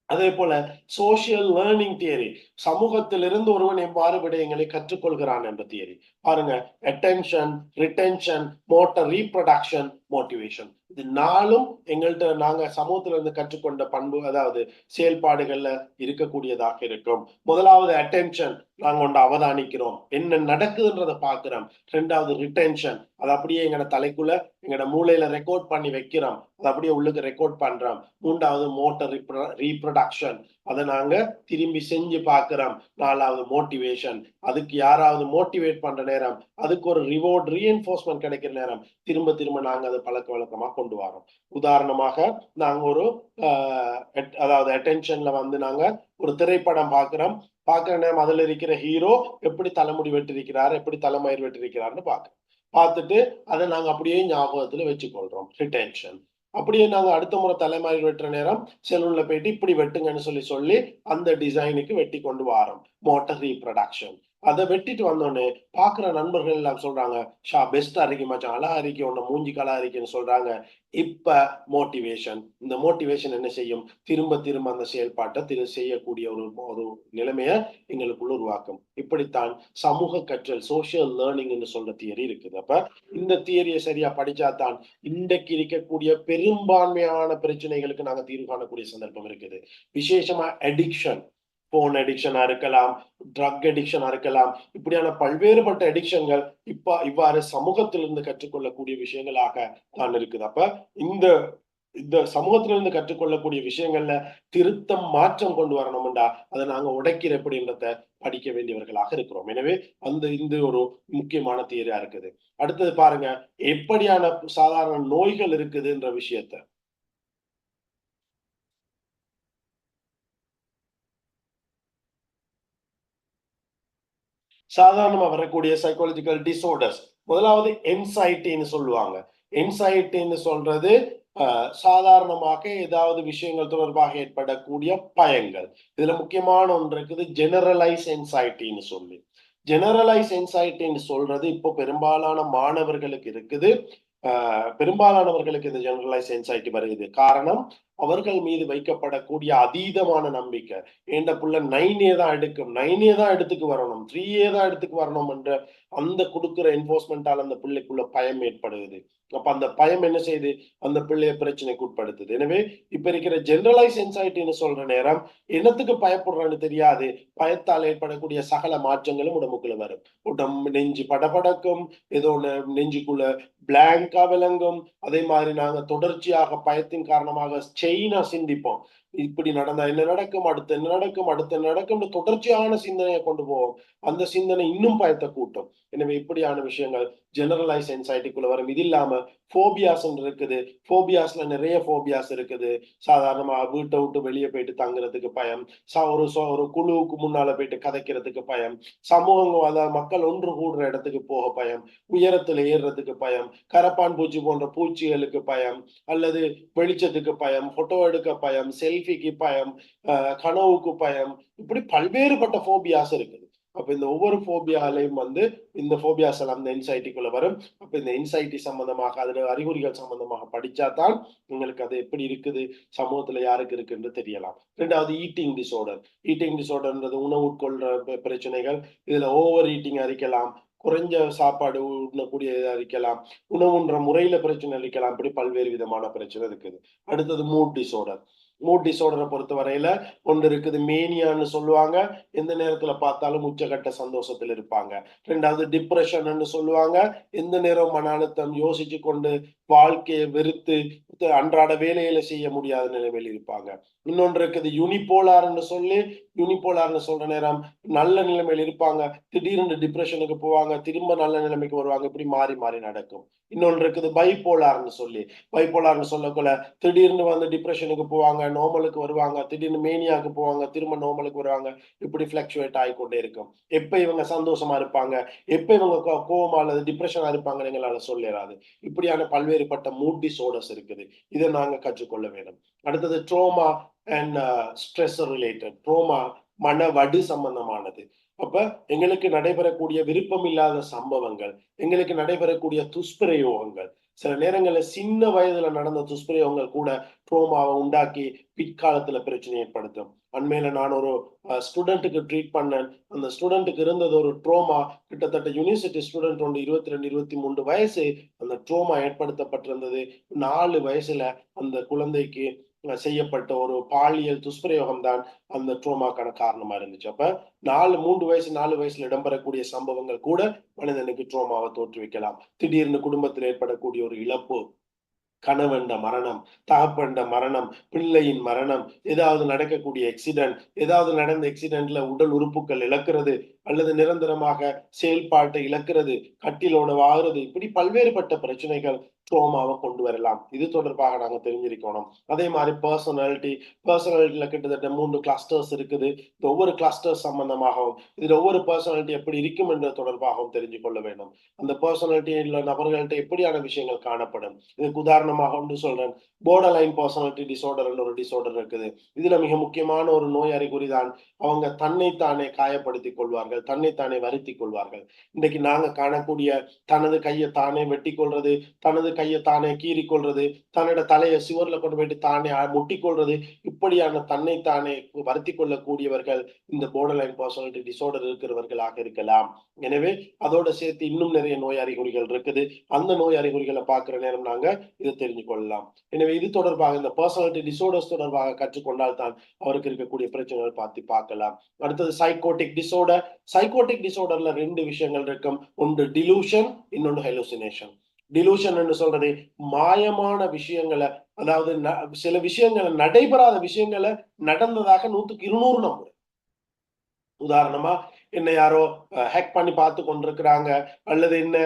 Speaker 1: அதே போல சோசியல் லேர்னிங் தியரி, சமூகத்திலிருந்து ஒருவன் எவ்வாறு விடயங்களை கற்றுக்கொள்கிறான் என்ற தியரி. பாருங்க, attention, retention, motor reproduction, motivation. இது 4ம் எங்கள்கிட்ட நாங்க சமூகத்துல இருந்து கற்றுக்கொண்ட பண்பு, அதாவது செயல்பாடுகள்ல இருக்கக்கூடியதாக இருக்கும். முதலாவது அட்டென்ஷன், நாங்க ஒன்று அவதானிக்கிறோம், என்ன நடக்குதுன்றதை பாக்குறோம். 2வது ரிட்டென்ஷன், அது அப்படியே எங்கட தலைக்குள்ள எங்கட மூளையில ரெக்கார்ட் பண்ணி வைக்கிறோம், அது அப்படியே உள்ளுக்கு ரெக்கார்ட் பண்றோம். 3வது மோட்டர் ரீப்ரொடக்ஷன், அதை நாங்க திரும்பி செஞ்சு பார்க்கிறோம். 4வது மோட்டிவேஷன், அதுக்கு யாராவது மோட்டிவேட் பண்ற நேரம், அதுக்கு ஒரு ரிவார்ட் ரீஎன்ஃபோர்ஸ்மெண்ட் கிடைக்கிற நேரம் திரும்ப திரும்ப நாங்க அதை பழக்க வழக்கமா கொண்டு வரோம். உதாரணமாக நாங்க ஒரு அதாவது அட்டென்ஷன்ல வந்து நாங்க ஒரு திரைப்படம் பார்க்கிற நேரம் அதுல இருக்கிற ஹீரோ எப்படி தலைமுடி வெட்டிருக்கிறார், எப்படி தலைமயிர் வெட்டிருக்கிறார்னு பார்த்துட்டு அதை நாங்க அப்படியே ஞாபகத்துல வச்சுக்கொள்றோம். ரிட்டென்ஷன். அப்படியே நாங்க அடுத்த முறை தலைமயிர் வெட்டுற நேரம் செலூன்ல போயிட்டு இப்படி வெட்டுங்கன்னு சொல்லி அந்த டிசைனுக்கு வெட்டி கொண்டு வரோம். Motor reproduction. அதை வெட்டிட்டு வந்தோடனே பாக்குற நண்பர்கள் எல்லாம் சொல்றாங்க, ஷா பெஸ்டா இருக்கு மச்சான், அழகா இருக்கு, உன்னை மூஞ்சி கலா இருக்குன்னு சொல்றாங்க. இப்ப மோட்டிவேஷன். இந்த மோட்டிவேஷன் என்ன செய்யும்? திரும்ப திரும்ப அந்த செயல்பாட்டை செய்யக்கூடிய ஒரு நிலைமைய எங்களுக்குள்ள உருவாக்கும். இப்படித்தான் சமூக கற்றல், சோசியல் லேர்னிங் சொல்ற தியரி இருக்குது. அப்ப இந்த தியரியை சரியா படிச்சாதான் இன்றைக்கு இருக்கக்கூடிய பெரும்பான்மையான பிரச்சனைகளுக்கு நாங்க தீர்வு காணக்கூடிய சந்தர்ப்பம் இருக்குது. விசேஷமா அடிக்ஷன், போன் அடிக்ஷனா இருக்கலாம், ட்ரக் அடிக்ஷனா இருக்கலாம். இப்படியான பல்வேறுபட்ட அடிக்ஷன்கள் இவ்வாறு சமூகத்திலிருந்து கற்றுக்கொள்ளக்கூடிய விஷயங்களாக தான் இருக்குது. அப்ப இந்த இந்த சமூகத்திலிருந்து கற்றுக்கொள்ளக்கூடிய விஷயங்கள்ல திருத்தம், மாற்றம் கொண்டு வரணும்டா அதை நாங்க உடைக்கிற எப்படின்றத படிக்க வேண்டியவர்களாக இருக்கிறோம். எனவே இந்த ஒரு முக்கியமான தியரியா இருக்குது. அடுத்தது பாருங்க, எப்படியான சாதாரண நோய்கள் இருக்குதுன்ற விஷயத்த. சாதாரணமா வரக்கூடிய சைக்காலஜிக்கல் டிசார்டர்ஸ், முதலாவது என்சைட்டின்னு சொல்லுவாங்க. என்சைட்டின்னு சொல்றது சாதாரணமாக ஏதாவது விஷயங்கள் தொடர்பாக ஏற்படக்கூடிய பயங்கள். இதுல முக்கியமான ஒன்று இருக்குது, ஜெனரலைஸ் என்சைட்டின்னு சொல்லி. ஜெனரலைஸ் என்சைட்டின்னு சொல்றது இப்போ பெரும்பாலான மாணவர்களுக்கு இருக்குது. பெரும்பாலானவர்களுக்கு இந்த ஜெனரலைஸ் என்சைட்டி வருகிறது. காரணம், அவர்கள் மீது வைக்கப்படக்கூடிய அதீதமான நம்பிக்கை. என்ற புள்ள 9A தான் எடுக்கும், 9A தான் எடுத்துக்கு வரணும், 3A தான் எடுத்துக்கு வரணும் என்ற அந்த கொடுக்கிற என்போர்ஸ்மெண்டால் அந்த பிள்ளைக்குள்ள பயம் ஏற்படுகிறது. அப்ப அந்த பயம் என்ன செய்யுது? அந்த பிள்ளைய பிரச்சனைக்கு உட்படுத்துது. எனவே இப்ப இருக்கிற ஜெனரலைஸ் என்சைட்டின்னு சொல்ற நேரம் என்னத்துக்கு பயப்படுறன்னு தெரியாது, பயத்தால் ஏற்படக்கூடிய சகல மாற்றங்களும் உடம்புக்குள்ள வரும். நெஞ்சு படபடக்கும், ஏதோ நெஞ்சுக்குள்ள பிளாங்கா விளங்கும். அதே மாதிரி நாங்க தொடர்ச்சியாக பயத்தின் காரணமாக செயினா சிந்திப்போம். இப்படி நடந்தா என்ன நடக்கும், அடுத்து என்ன நடக்கும், அடுத்து என்ன நடக்கும், தொடர்ச்சியான சிந்தனையை கொண்டு போவோம். அந்த சிந்தனை இன்னும் பயத்தை கூட்டும். எனவே இப்படியான விஷயங்கள் ஜெனரலைஸ் என்சைட்டிக்குள்ள வரும். இது இல்லாம போபியாஸ் இருக்குது. போபியாஸ்ல நிறைய போபியாஸ் இருக்குது. சாதாரணமா வீட்டை விட்டு வெளியே போயிட்டு தங்குறதுக்கு பயம், ஒரு குழுவுக்கு முன்னால போயிட்டு கதைக்கிறதுக்கு பயம், சமூகங்கள் அதாவது மக்கள் ஒன்று கூடுற இடத்துக்கு போக பயம், உயரத்துல ஏறுறதுக்கு பயம், கரப்பான் பூச்சி போன்ற பூச்சிகளுக்கு பயம், அல்லது வெளிச்சத்துக்கு பயம், போட்டோ எடுக்க பயம், செல்ஃபிக்கு பயம், கனவுக்கு பயம், இப்படி பல்வேறுபட்ட போபியாஸ் இருக்குது. அப்ப இந்த ஒவ்வொரு போபியாலையும் இந்த போபியாஸ் எல்லாம் இந்த என்சைட்டிக்குள்ள வரும். அப்ப இந்த என்சைட்டி சம்பந்தமாக, அதுல அறிகுறிகள் சம்பந்தமாக படிச்சாதான் உங்களுக்கு அது எப்படி இருக்குது, சமூகத்துல யாருக்கு இருக்குன்னு தெரியலாம். ரெண்டாவது ஈட்டிங் டிசார்டர். ஈட்டிங் டிசார்டர்ன்றது உணவு உட்கொள்ற பிரச்சனைகள். இதுல ஓவர் ஈட்டிங் இருக்கலாம், குறைஞ்ச சாப்பாடு உண்ணக்கூடிய இருக்கலாம், உணவுன்ற முறையில பிரச்சனை இருக்கலாம். இப்படி பல்வேறு விதமான பிரச்சனை இருக்குது. அடுத்தது மூட் டிசார்டர். மூட் டிசார்டரை பொறுத்த வரையில ஒன்று இருக்குது, மேனியான்னு சொல்லுவாங்க. எந்த நேரத்துல பார்த்தாலும் உச்சகட்ட சந்தோஷத்தில் இருப்பாங்க. ரெண்டாவது டிப்ரெஷன் சொல்லுவாங்க. எந்த நேரம் மன அழுத்தம், யோசிச்சு கொண்டு வாழ்க்கையை வெறுத்து அன்றாட வேலையில செய்ய முடியாத நிலைமையில் இருப்பாங்க. இன்னொன்று இருக்குது யூனிபோலார்னு சொல்லி. யூனிபோலார்னு சொல்ற நேரம் நல்ல நிலைமையில் இருப்பாங்க, திடீர்னு டிப்ரெஷனுக்கு போவாங்க, திரும்ப நல்ல நிலைமைக்கு வருவாங்க. இப்படி மாறி மாறி நடக்கும். இன்னொன்று இருக்குது பைபோலார்னு சொல்லி. பைபோலார்னு சொல்லக்குள்ள திடீர்னு டிப்ரெஷனுக்கு போவாங்க, நார்மலுக்கு வருவாங்க, திடீர்னு மேனியாக்கு போவாங்க, திரும்ப நார்மலுக்கு வருவாங்க. இப்படி பிளக்சுவேட் ஆகிக்கொண்டே இருக்கும். எப்ப இவங்க சந்தோஷமா இருப்பாங்க, எப்ப இவங்க கோவமா அல்லது டிப்ரெஷனா இருப்பாங்கன்னு எங்களால சொல்லிடாது. இப்படியான பல்வேறுபட்ட மூட் டிசார்டர்ஸ் இருக்குது. இதை நாங்க கற்றுக்கொள்ள வேண்டும். அடுத்தது trauma and stress related. Trauma மனவடு சம்பந்தமானது. அப்ப எங்களுக்கு நடைபெறக்கூடிய விருப்பம் இல்லாத சம்பவங்கள், எங்களுக்கு நடைபெறக்கூடிய துஷ்பிரயோகங்கள், சில நேரங்கள்ல சின்ன வயதுல நடந்த துஷ்பிரயோகங்கள் கூட ட்ரோமாவை உண்டாக்கி பிற்காலத்துல பிரச்சனை ஏற்படுத்தும். அண்மையில நான் ஒரு ஸ்டூடெண்ட்டுக்கு ட்ரீட் பண்ணேன். அந்த ஸ்டூடெண்ட்டுக்கு இருந்தது ஒரு ட்ரோமா. கிட்டத்தட்ட யூனிவர்சிட்டி ஸ்டூடெண்ட் 22, 23 வயசு அந்த ட்ரோமா ஏற்படுத்தப்பட்டிருந்தது. 4 வயசுல அந்த குழந்தைக்கு செய்யப்பட்ட ஒரு பாலியல் துஷ்பிரயோகம் தான் அந்த ட்ரோமாக்கான காரணமா இருந்துச்சு. அப்ப 3 வயசு 4 வயசுல இடம்பெறக்கூடிய சம்பவங்கள் கூட மனிதனுக்கு ட்ரோமாவை தோற்றுவிக்கலாம். திடீர்னு குடும்பத்தில் ஏற்படக்கூடிய ஒரு இழப்பு, கணவன் மரணம், தகப்பன் மரணம், பிள்ளையின் மரணம், ஏதாவது நடக்கக்கூடிய எக்ஸிடென்ட், ஏதாவது நடந்த எக்ஸிடென்ட்ல உடல் உறுப்புகள் இழக்கிறது, அல்லது நிரந்தரமாக செயல்பாட்டை இழக்கிறது, கட்டிலோட வாகுறது, இப்படி பல்வேறுபட்ட பிரச்சனைகள் ட்ரோமாவை கொண்டு வரலாம். இது தொடர்பாக நாங்க தெரிஞ்சிருக்கணும். அதே மாதிரி பர்சனாலிட்டியில கிட்டத்தட்ட 3 கிளஸ்டர்ஸ் இருக்குது. இந்த ஒவ்வொரு கிளஸ்டர் சம்பந்தமாகவும் இதுல ஒவ்வொரு பர்சனாலிட்டி எப்படி இருக்கும் என்ற தொடர்பாகவும் தெரிஞ்சு கொள்ள வேண்டும். அந்த பர்சனாலிட்டியில நபர்கள்ட்ட எப்படியான விஷயங்கள் காணப்படும். இதுக்கு உதாரணமாக ஒன்று சொல்றேன். போர்டர் லைன் பர்சனாலிட்டி டிசார்டர் ஒரு டிசார்டர் இருக்குது. இதுல மிக முக்கியமான ஒரு நோய் அறிகுறி தான் அவங்க தன்னைத்தானே காயப்படுத்திக் கொள்வார்கள், தன்னைத்தானே வருத்திக் கொள்வார்கள். இன்றைக்கு நாங்க காணக்கூடிய தனது கையை தானே வெட்டி கொள்றது, தனது கையை தானே கீறி கொள்றது, தன்னோட தலையை சுவர்ல கொண்டு போயிட்டு தானே முட்டி கொள்றது, இப்படியான தன்னைத்தானே வருத்தி கொள்ளக்கூடியவர்கள் இந்த போர்டர் லைன் பர்சனாலிட்டி டிசார்டர் இருக்கிறவர்களாக இருக்கலாம். எனவே அதோட சேர்த்து இன்னும் நிறைய நோய் அறிகுறிகள் இருக்குது. அந்த நோய் அறிகுறிகளை பார்க்கிற நேரம் நாங்க இதை தெரிஞ்சு கொள்ளலாம். எனவே இது தொடர்பாக இந்த பர்சனாலிட்டி டிசார்டர்ஸ் தொடர்பாக கற்றுக்கொண்டால் தான் அவருக்கு இருக்கக்கூடிய பிரச்சனைகள் பார்க்கலாம். அடுத்தது சைக்கோட்டிக் டிசார்டர். சைக்கோட்டிக் டிசார்டர்ல 2 விஷயங்கள் இருக்கும். ஒன்று டிலூஷன், இன்னொன்று ஹெலுசினேஷன். டிலூஷன் என்று சொல்றது மாயமான விஷயங்களை, அதாவது சில விஷயங்களை, நடைபெறாத விஷயங்களை நடந்ததாக 100க்கு 200 நம்புறேன். உதாரணமா என்ன யாரோ ஹேக் பண்ணி பார்த்து கொண்டிருக்கிறாங்க, அல்லது என்ன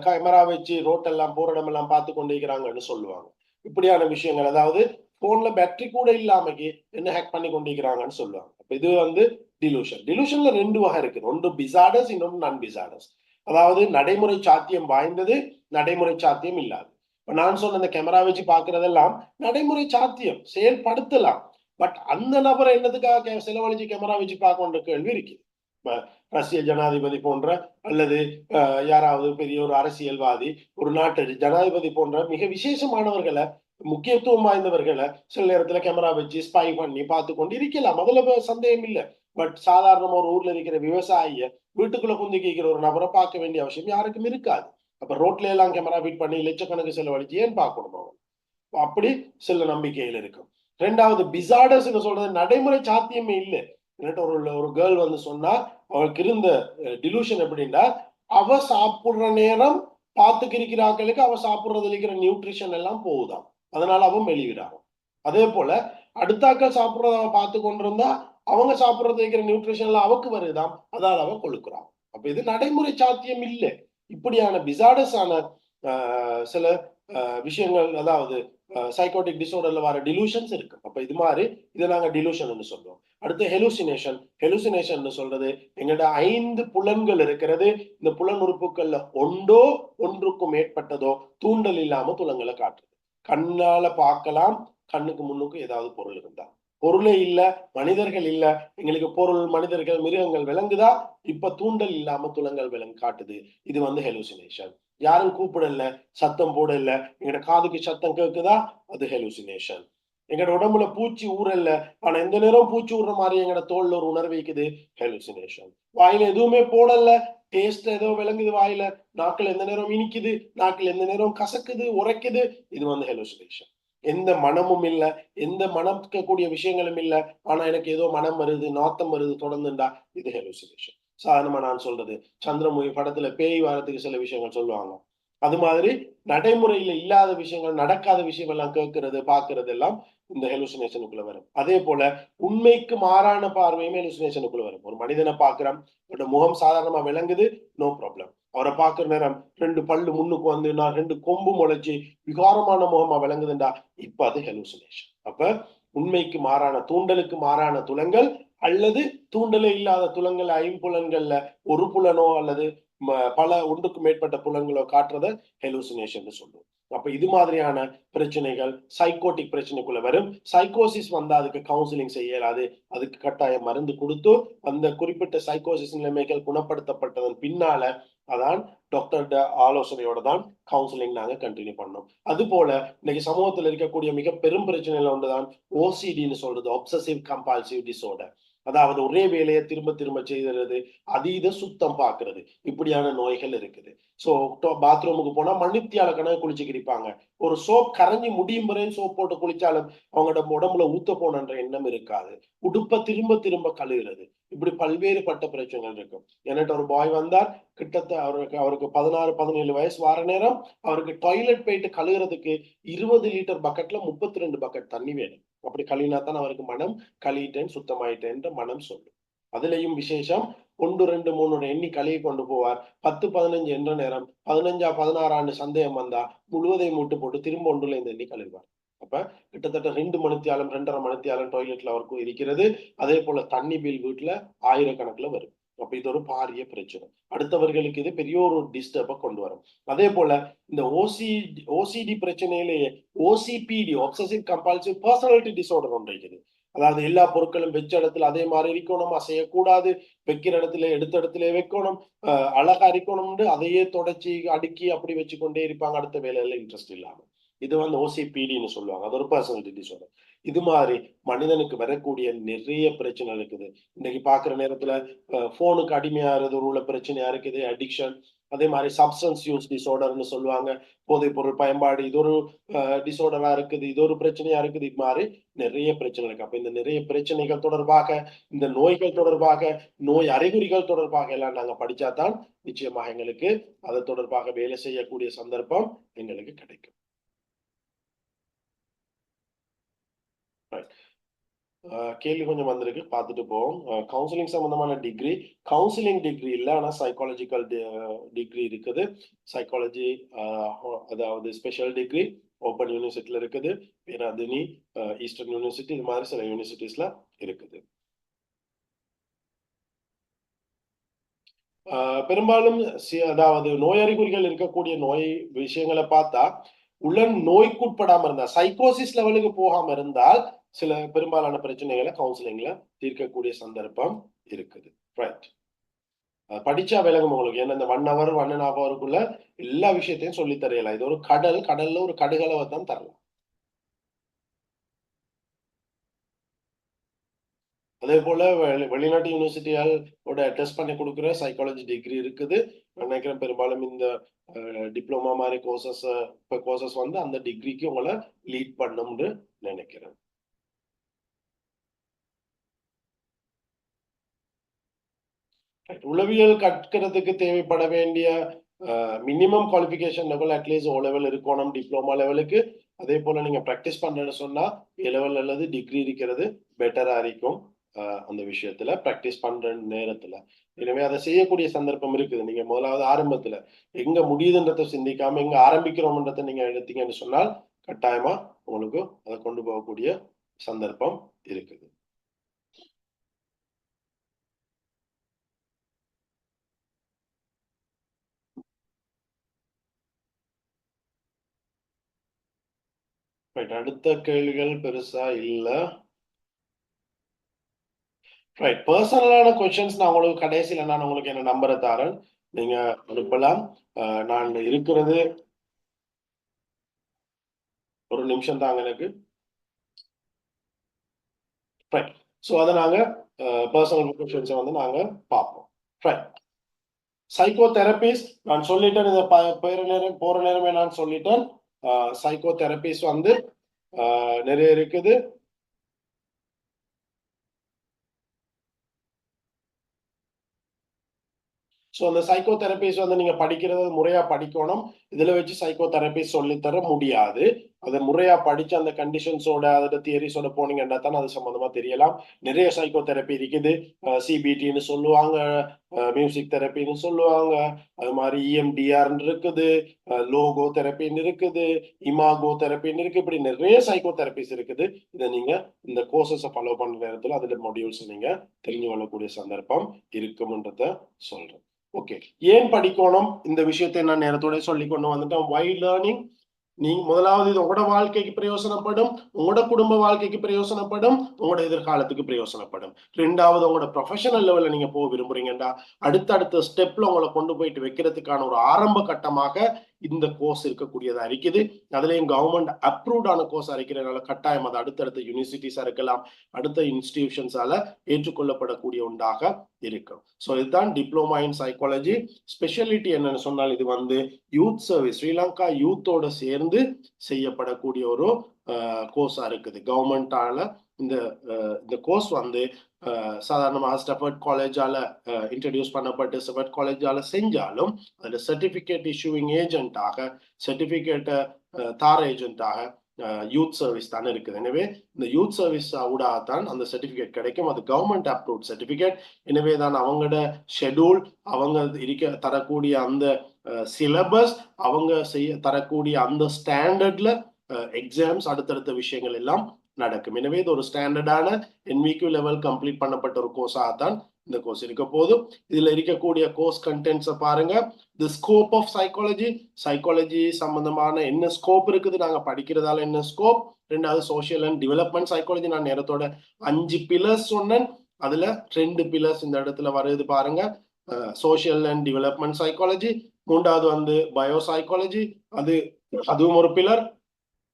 Speaker 1: கேமரா வச்சு ரோட்டெல்லாம் போற இடமெல்லாம் பார்த்து கொண்டிருக்கிறாங்கன்னு சொல்லுவாங்க. இப்படியான விஷயங்கள், அதாவது போன்ல பேட்டரி கூட இல்லாமக்கு என்ன ஹேக் பண்ணி கொண்டிருக்கிறாங்கன்னு சொல்லுவாங்க. அப்ப இது வந்து டிலூஷன். டிலூஷன்ல 2 வகை இருக்கு. ஒன்று பிசார்டர்ஸ், இன்னொன்று நான் பிசார்டர்ஸ். அதாவது நடைமுறை சாத்தியம் வாய்ந்தது, நடைமுறை சாத்தியம் இல்லாது. இப்ப நான் சொன்ன இந்த கேமரா வச்சு பாக்குறதெல்லாம் நடைமுறை சாத்தியம், செயல்படுத்தலாம். பட் அந்த நபரை என்னதுக்காக செலவழிச்சு கேமரா வச்சு பார்க்கணுன்ற கேள்வி இருக்கு. ரஷ்ய ஜனாதிபதி போன்ற, அல்லது யாராவது பெரிய ஒரு அரசியல்வாதி, ஒரு நாட்டு ஜனாதிபதி போன்ற மிக விசேஷமானவர்களை, முக்கியத்துவம் வாய்ந்தவர்களை சில நேரத்துல கேமரா வச்சு ஸ்பை பண்ணி பார்த்து கொண்டு இருக்கலாம். அதுல சந்தேகம் இல்லை. பட் சாதாரண ஒரு ஊர்ல இருக்கிற விவசாயிய வீட்டுக்குள்ள குந்தி கேட்கிற ஒரு நபரை பார்க்க வேண்டிய அவசியம் யாருக்கும் இருக்காது. அப்ப ரோட்ல எல்லாம் கேமரா ஃபிட் பண்ணி லட்சக்கணக்கு செலவழிச்சு ஏன் பார்க்கணும் அவன்? அப்படி சில நம்பிக்கைகள் இருக்கும். 2வது பிசார்டர்ஸ் சொல்றது நடைமுறை சாத்தியமே இல்லை. ஒரு கேர்ள் வந்து சொன்னா அவளுக்கு இருந்த டிலூஷன் எப்படின்னா, அவ சாப்பிடுற நேரம் பார்த்துக்கிறிக்கிறார்களுக்கு அவ சாப்பிடுறதுல இருக்கிற நியூட்ரிஷன் எல்லாம் போகுதாம். அதனால அவன் வெளியிடாகும். அதே போல அடுத்தாக்கள் சாப்பிடுறத அவ பார்த்து கொண்டிருந்தா அவங்க சாப்பிடுறது இருக்கிற நியூட்ரிஷன் எல்லாம் அவக்கு வருதாம். அதால அவ கொழுக்கிறான். அப்ப இது நடைமுறை சாத்தியம் இல்லை. இப்படியான பிசார்டர்ஸ் ஆன சில விஷயங்கள், அதாவது சைக்கோட்டிக் டிசார்டர்ல வர டிலூஷன்ஸ் இருக்கு. அப்ப இது மாதிரி இதை நாங்க டிலூஷன் சொல்றோம். அடுத்து ஹெலுசினேஷன். ஹெலுசினேஷன் சொல்றது எங்கள்ட 5 புலன்கள் இருக்கிறது. இந்த புலன் உறுப்புகள்ல ஒன்றுக்கும் மேற்பட்டதோ தூண்டல் இல்லாம துலங்களை காட்டுறது. கண்ணால பார்க்கலாம், கண்ணுக்கு முன்னுக்கு ஏதாவது பொருள் இருந்தா. பொருளே இல்ல, மனிதர்கள் இல்ல, எங்களுக்கு பொருள், மனிதர்கள், மிருகங்கள் விளங்குதா, இப்ப தூண்டல் இல்லாம துலங்கள் விளங்கு காட்டுது. இது வந்து ஹெலுசினேஷன். யாரும் கூப்பிடல, சத்தம் போடல, எங்கட காதுக்கு சத்தம் கேட்குதா, அது ஹெலுசினேஷன். எங்கட உடம்புல பூச்சி ஊறல, ஆனா எந்த நேரம் பூச்சி ஊடுற மாதிரி எங்கட தோல்ல ஒரு உணர்வு வைக்குது, ஹெலுசினேஷன். வாயில எதுவுமே போடல, டேஸ்ட் ஏதோ விளங்குது வாயில, நாக்கில் எந்த நேரம் இனிக்குது, நாக்கில் எந்த நேரம் கசக்குது, உரைக்குது, இது வந்து ஹெலுசினேஷன். எந்த மனமும் இல்ல, எந்த மணக்கக்கூடிய விஷயங்களும் இல்ல, ஆனா எனக்கு ஏதோ மனம் வருது, நாத்தம் வருது தொடர்ந்துண்டா, இது ஹெலுசினேஷன். சாதாரணமா நான் சொல்றது, சந்திரமுகி படத்துல பேய் வாரத்துக்கு சில விஷயங்கள் சொல்லுவாங்க. அது மாதிரி நடைமுறையில இல்லாத விஷயங்கள், நடக்காத விஷயம் எல்லாம் கேட்கறது, பாக்குறது எல்லாம் இந்த ஹெலுசினேஷனுக்குள்ள வரும். அதே போல உண்மைக்கு மாறான பார்வையுமே ஹெலுசினேஷனுக்குள்ள வரும். ஒரு மனிதனை பாக்குறோம், முகம் சாதாரணமா விளங்குது, நோ ப்ராப்ளம். அவரை பார்க்கிற நேரம் 2 பல்லு முன்னுக்கு வந்து, நான் 2 கொம்பு முளைச்சு விகாரமான முகமா விளங்குதுண்டா, இப்ப அது ஹெலுசினேஷன். அப்ப உண்மைக்கு மாறான, தூண்டலுக்கு மாறான துலங்கள், அல்லது தூண்டலே இல்லாத துலங்கள், 5 புலன்கள்ல ஒரு புலனோ அல்லது பல ஒன்றுக்கு மேற்பட்ட புலன்களோ காட்டுறத ஹெலுசினேஷன் சொல்லுவோம். அப்ப இது மாதிரியான பிரச்சனைகள் சைக்கோட்டிக் பிரச்சனைக்குள்ள வரும். சைக்கோசிஸ் வந்தா அதுக்கு கவுன்சிலிங் செய்யலாது. அதுக்கு கட்டாய மருந்து கொடுத்து அந்த குறிப்பிட்ட சைக்கோசிஸ் நிலைமைகள் குணப்படுத்தப்பட்டதன் பின்னால அதான் டாக்டர் ஆலோசனையோட தான் கவுன்சிலிங் நாங்க கண்டினியூ பண்ணோம். அது போல இன்னைக்கு சமூகத்தில் இருக்கக்கூடிய மிக பெரும் பிரச்சனைகள் ஒன்றுதான் ஓசிடின்னு சொல்றது, ஒப்சசிவ் கம்பல்சிவ் டிசார்டர். அதாவது ஒரே வேலையை திரும்ப திரும்ப செய்கிறது, அதீத சுத்தம் பார்க்கிறது, இப்படியான நோய்கள் இருக்குது. சோ பாத்ரூமுக்கு போனா மணித்தியால கணக்கு குளிச்சு கிடிப்பாங்க. ஒரு சோப் கரைஞ்சி முடியும் வரையும் சோப் போட்டு குளிச்சாலும் அவங்களோட உடம்புல ஊத்த போனன்ற எண்ணம் இருக்காது. உடுப்ப திரும்ப திரும்ப கழுகுறது, இப்படி பல்வேறுபட்ட பிரச்சனைகள் இருக்கும். என்கிட்ட ஒரு பாய் வந்தார், கிட்டத்தட்ட அவருக்கு 16-17 வயசு வார நேரம் அவருக்கு டாய்லெட் போயிட்டு கழுகுறதுக்கு 20 லிட்டர் பக்கெட்ல 32 பக்கெட் தண்ணி வேணும். அப்படி கழுவினா தான் அவருக்கு மனம் கழுவிட்டேன், சுத்தமாயிட்டேன்ற மனம் சொல்லும். அதுலயும் விசேஷம், 1, 2, 3 எண்ணி கழுவி கொண்டு போவார். 10, 15 என்ற நேரம் 15 16 ஆண்டு சந்தேகம் வந்தா முழுவதையும் மூட்டு போட்டு திரும்ப ஒன்றுல இந்த எண்ணி கழுவார். அப்ப கிட்டத்தட்ட 2 மணித்தியாலம் 2.5 மணித்தியாலம் டாய்லெட்ல அவருக்கு இருக்கிறது. அதே போல தண்ணி பில் வீட்டுல 1000கணக்குல வரும். அப்ப இது ஒரு பாரிய பிரச்சனை. அடுத்தவர்களுக்கு இது பெரிய ஒரு டிஸ்டர்ப கொண்டு வரும். அதே போல இந்த ஓசிடி பிரச்சனையிலேயே OCPD obsessive compulsive personality disorder ஒன்று இருக்குது. அதாவது எல்லா பொருட்களும் வச்ச இடத்துல அதே மாதிரி இருக்கணும், அசையக்கூடாது, வைக்கிற இடத்துல எடுத்த இடத்துல வைக்கணும், அழகா இருக்கணும்னு அதையே தொடச்சி அடுக்கி அப்படி வச்சு கொண்டே இருப்பாங்க, அடுத்த வேலையில இன்ட்ரெஸ்ட் இல்லாம. இது வந்து ஓசிபிடின்னு சொல்லுவாங்க. அது ஒரு பர்சனாலிட்டி டிசார்டர். இது மாதிரி மனிதனுக்கு வரக்கூடிய நிறைய பிரச்சனை இருக்குது. இன்னைக்கு பாக்குற நேரத்துல போனுக்கு அடிமையாகிறது உள்ள பிரச்சனையா இருக்குது, அடிக்ஷன். அதே மாதிரி சப்ஸ்டன்ஸ் யூஸ் டிசார்டர்னு சொல்லுவாங்க, போதைப் பொருள் பயன்பாடு. இது ஒரு டிசார்டரா இருக்குது, இது ஒரு பிரச்சனையா இருக்குது. இது மாதிரி நிறைய பிரச்சனை இருக்கு. அப்ப இந்த நிறைய பிரச்சனைகள் தொடர்பாக, இந்த நோய்கள் தொடர்பாக, நோய் அறிகுறிகள் தொடர்பாக எல்லாம் நாங்க படிச்சாதான் நிச்சயமாக எங்களுக்கு அது தொடர்பாக வேலை செய்யக்கூடிய சந்தர்ப்பம் எங்களுக்கு கிடைக்கும். கேள்வி கொஞ்சம் வந்திருக்கு, பார்த்துட்டு போவோம். கவுன்சிலிங் சம்பந்தமான டிகிரி, கவுன்சிலிங் டிகிரி இல்லை, ஆனா சைக்காலஜிக்கல் டிகிரி இருக்குது. சைக்காலஜி அதாவது ஸ்பெஷல் டிகிரி ஓப்பன் யூனிவர்சிட்டியில இருக்குது, பேராதனி, ஈஸ்டர்ன் யூனிவர்சிட்டி, இது மாதிரி சில யூனிவர்சிட்டிஸ்ல இருக்குது. பெரும்பாலும் அதாவது நோய் அறிகுறிகள் இருக்கக்கூடிய நோய் விஷயங்களை பார்த்தா உள்ள நோய்க்குட்படாம இருந்தா, சைக்கோசிஸ் லெவலுக்கு போகாம இருந்தால் சில பெரும்பாலான பிரச்சனைகளை கவுன்சிலிங்ல தீர்க்கக்கூடிய சந்தர்ப்பம் இருக்குது. ரைட், படிச்சா விளங்கும் உங்களுக்கு. ஏன்னா இந்த 1 hour 1.5 hourக்குள்ள எல்லா விஷயத்தையும் சொல்லி தரையலாம். இது ஒரு கடல்ல ஒரு கடுகளவை தான் தரலாம். அதே போல வெளிநாட்டு யூனிவர்சிட்டியோட டெஸ்ட் பண்ணி கொடுக்குற சைக்காலஜி டிகிரி இருக்குது. நினைக்கிறேன் பெரும்பாலும் இந்த டிப்ளமா மாதிரி கோர்சஸ் வந்து அந்த டிகிரிக்கு உங்களை லீட் பண்ணும்னு நினைக்கிறேன். உளவியல் கற்கிறதுக்கு தேவைப்பட வேண்டிய minimum qualification level at least O level இருக்கணும், டிப்ளமா லெவலுக்கு. அதே போல நீங்க ப்ராக்டிஸ் பண்றேன்னு சொன்னா ஏ லெவல் அல்லது டிகிரி இருக்கிறது பெட்டரா இருக்கும் அந்த விஷயத்துல ப்ராக்டிஸ் பண்ற நேரத்துல. எனவே அதை செய்யக்கூடிய சந்தர்ப்பம் இருக்குது. நீங்க முதலாவது ஆரம்பத்துல எங்க முடியுதுன்றதை சிந்திக்காம எங்க ஆரம்பிக்கிறோம்ன்றதை நீங்க எடுத்தீங்கன்னு சொன்னால் கட்டாயமா உங்களுக்கு அதை கொண்டு போகக்கூடிய சந்தர்ப்பம் இருக்குது. அடுத்த கேள்விகள் பெருசா இல்ல. ரைட், பர்சனலான கொஸ்டின்ஸ் நான் உங்களுக்கு கடைசியில நான் உங்களுக்கு என்ன நம்பரை தரேன், நீங்க அனுப்பலாம். நான் இருக்கிறது ஒரு நிமிஷம் தாங்க எனக்கு. ரைட், ஸோ அதை நாங்க பர்சனல் கொஸ்டின்ஸை வந்து நாங்க பார்ப்போம். ரைட், சைக்கோ தெரபிஸ் நான் சொல்லிட்டேன், இதை போற நேரமே நான் சொல்லிட்டேன். சைக்கோ தெரபிஸ் வந்து நிறைய இருக்குது. ஸோ அந்த சைக்கோ தெரபிஸ் வந்து நீங்க படிக்கிறது முறையா படிக்கணும். இதுல வச்சு சைக்கோ தெரபிஸ் சொல்லித்தர முடியாது. அதை முறையா படிச்சு அந்த கண்டிஷன்ஸோட அதோட தியரிஸோட போனீங்கன்னா தான் அது சம்பந்தமா தெரியலாம். நிறைய சைக்கோ தெரப்பி இருக்குது. சிபிடின்னு சொல்லுவாங்க, மியூசிக் தெரப்பின்னு சொல்லுவாங்க, அது மாதிரி இஎம்டிஆர்ன்னு இருக்குது, லோகோ தெரப்பின்னு இருக்குது, இமாகோ தெரப்பின்னு இருக்கு. இப்படி நிறைய சைக்கோ தெரப்பிஸ் இருக்குது. இதை நீங்க இந்த கோர்சஸை ஃபாலோ பண்ற நேரத்துல அதுல மாடியூல்ஸ் நீங்க தெரிஞ்சு கொள்ளக்கூடிய சந்தர்ப்பம் இருக்கும்ன்றத சொல்றேன். ஓகே, ஏன் படிக்கணும் இந்த விஷயத்தை நான் நேரத்தோட சொல்லி கொண்டு வந்துட்டேன். வை லேர்னிங், நீங்க முதலாவது இது உங்களோட வாழ்க்கைக்கு பிரயோசனப்படும், உங்களோட குடும்ப வாழ்க்கைக்கு பிரயோசனப்படும், உங்களோட எதிர்காலத்துக்கு பிரயோசனப்படும். ரெண்டாவது, உங்களோட ப்ரொஃபஷனல் லெவல்ல நீங்க போக விரும்புறீங்கன்னா அடுத்தடுத்த ஸ்டெப்ல உங்களை கொண்டு போயிட்டு வைக்கிறதுக்கான ஒரு ஆரம்ப கட்டமாக இந்த கோர்ஸ் இருக்கக்கூடியதா இருக்குது. அதுலயும் கவர்மெண்ட் அப்ரூவ்டான கோர்ஸ் இருக்கிறதுனால கட்டாயம் அது அடுத்தடுத்த யூனிவர்சிட்டிஸா இருக்கலாம், அடுத்த இன்ஸ்டிடியூஷன்ஸால ஏற்றுக்கொள்ளப்படக்கூடிய ஒன்றாக இருக்கும். ஸோ இதுதான் டிப்ளமா இன் சைக்காலஜி. ஸ்பெஷாலிட்டி என்னன்னு சொன்னால் இது வந்து யூத் சர்வீஸ், ஸ்ரீலங்கா யூத்தோட சேர்ந்து செய்யப்படக்கூடிய ஒரு கோர்ஸா இருக்குது. கவர்மெண்டால இந்த கோர்ஸ் வந்து சாதாரணமாக ஸ்டெஃபர்ட் காலேஜால இன்ட்ரடியூஸ் பண்ணப்பட்டு ஸ்டெஃபர்ட் காலேஜால செஞ்சாலும் அதில் சர்டிஃபிகேட் இஷ்யூவிங் ஏஜென்ட்டாக, சர்டிஃபிகேட்டை தார ஏஜென்ட்டாக யூத் சர்வீஸ் தான் இருக்குது. எனவே இந்த யூத் சர்வீஸ் ஊடாகத்தான் அந்த சர்டிபிகேட் கிடைக்கும். அது கவர்மெண்ட் அப்ரூவ்ட் சர்டிபிகேட். எனவே தான் அவங்களோட ஷெடியூல், அவங்க தரக்கூடிய அந்த சிலபஸ், அவங்க தரக்கூடிய அந்த ஸ்டாண்டர்ட்ல எக்ஸாம்ஸ், அடுத்தடுத்த விஷயங்கள் எல்லாம் நடக்கும். எனவே இது ஒரு ஸ்டாண்டர்டான NVQ லெவல் கம்ப்ளீட் பண்ணப்பட்ட ஒரு கோர்ஸாகத்தான் இந்த கோர்ஸ் இருக்க போதும். இதுல இருக்கக்கூடிய கோர்ஸ் கண்டென்ட்ஸை பாருங்க. தி ஸ்கோப் ஆஃப் சைக்காலஜி, சைக்காலஜி சம்பந்தமான என்ன ஸ்கோப் இருக்குது, நாங்க படிக்கிறதால என்ன ஸ்கோப். ரெண்டாவது சோசியல் அண்ட் டெவலப்மெண்ட் சைக்காலஜி, நான் நேரத்தோட 5 பில்லர்ஸ் சொன்னேன், அதுல 2 பில்லர்ஸ் இந்த இடத்துல வருது பாருங்க. Social and development psychology. மூன்றாவது பயோ சைக்காலஜி, அதுவும் ஒரு பில்லர்.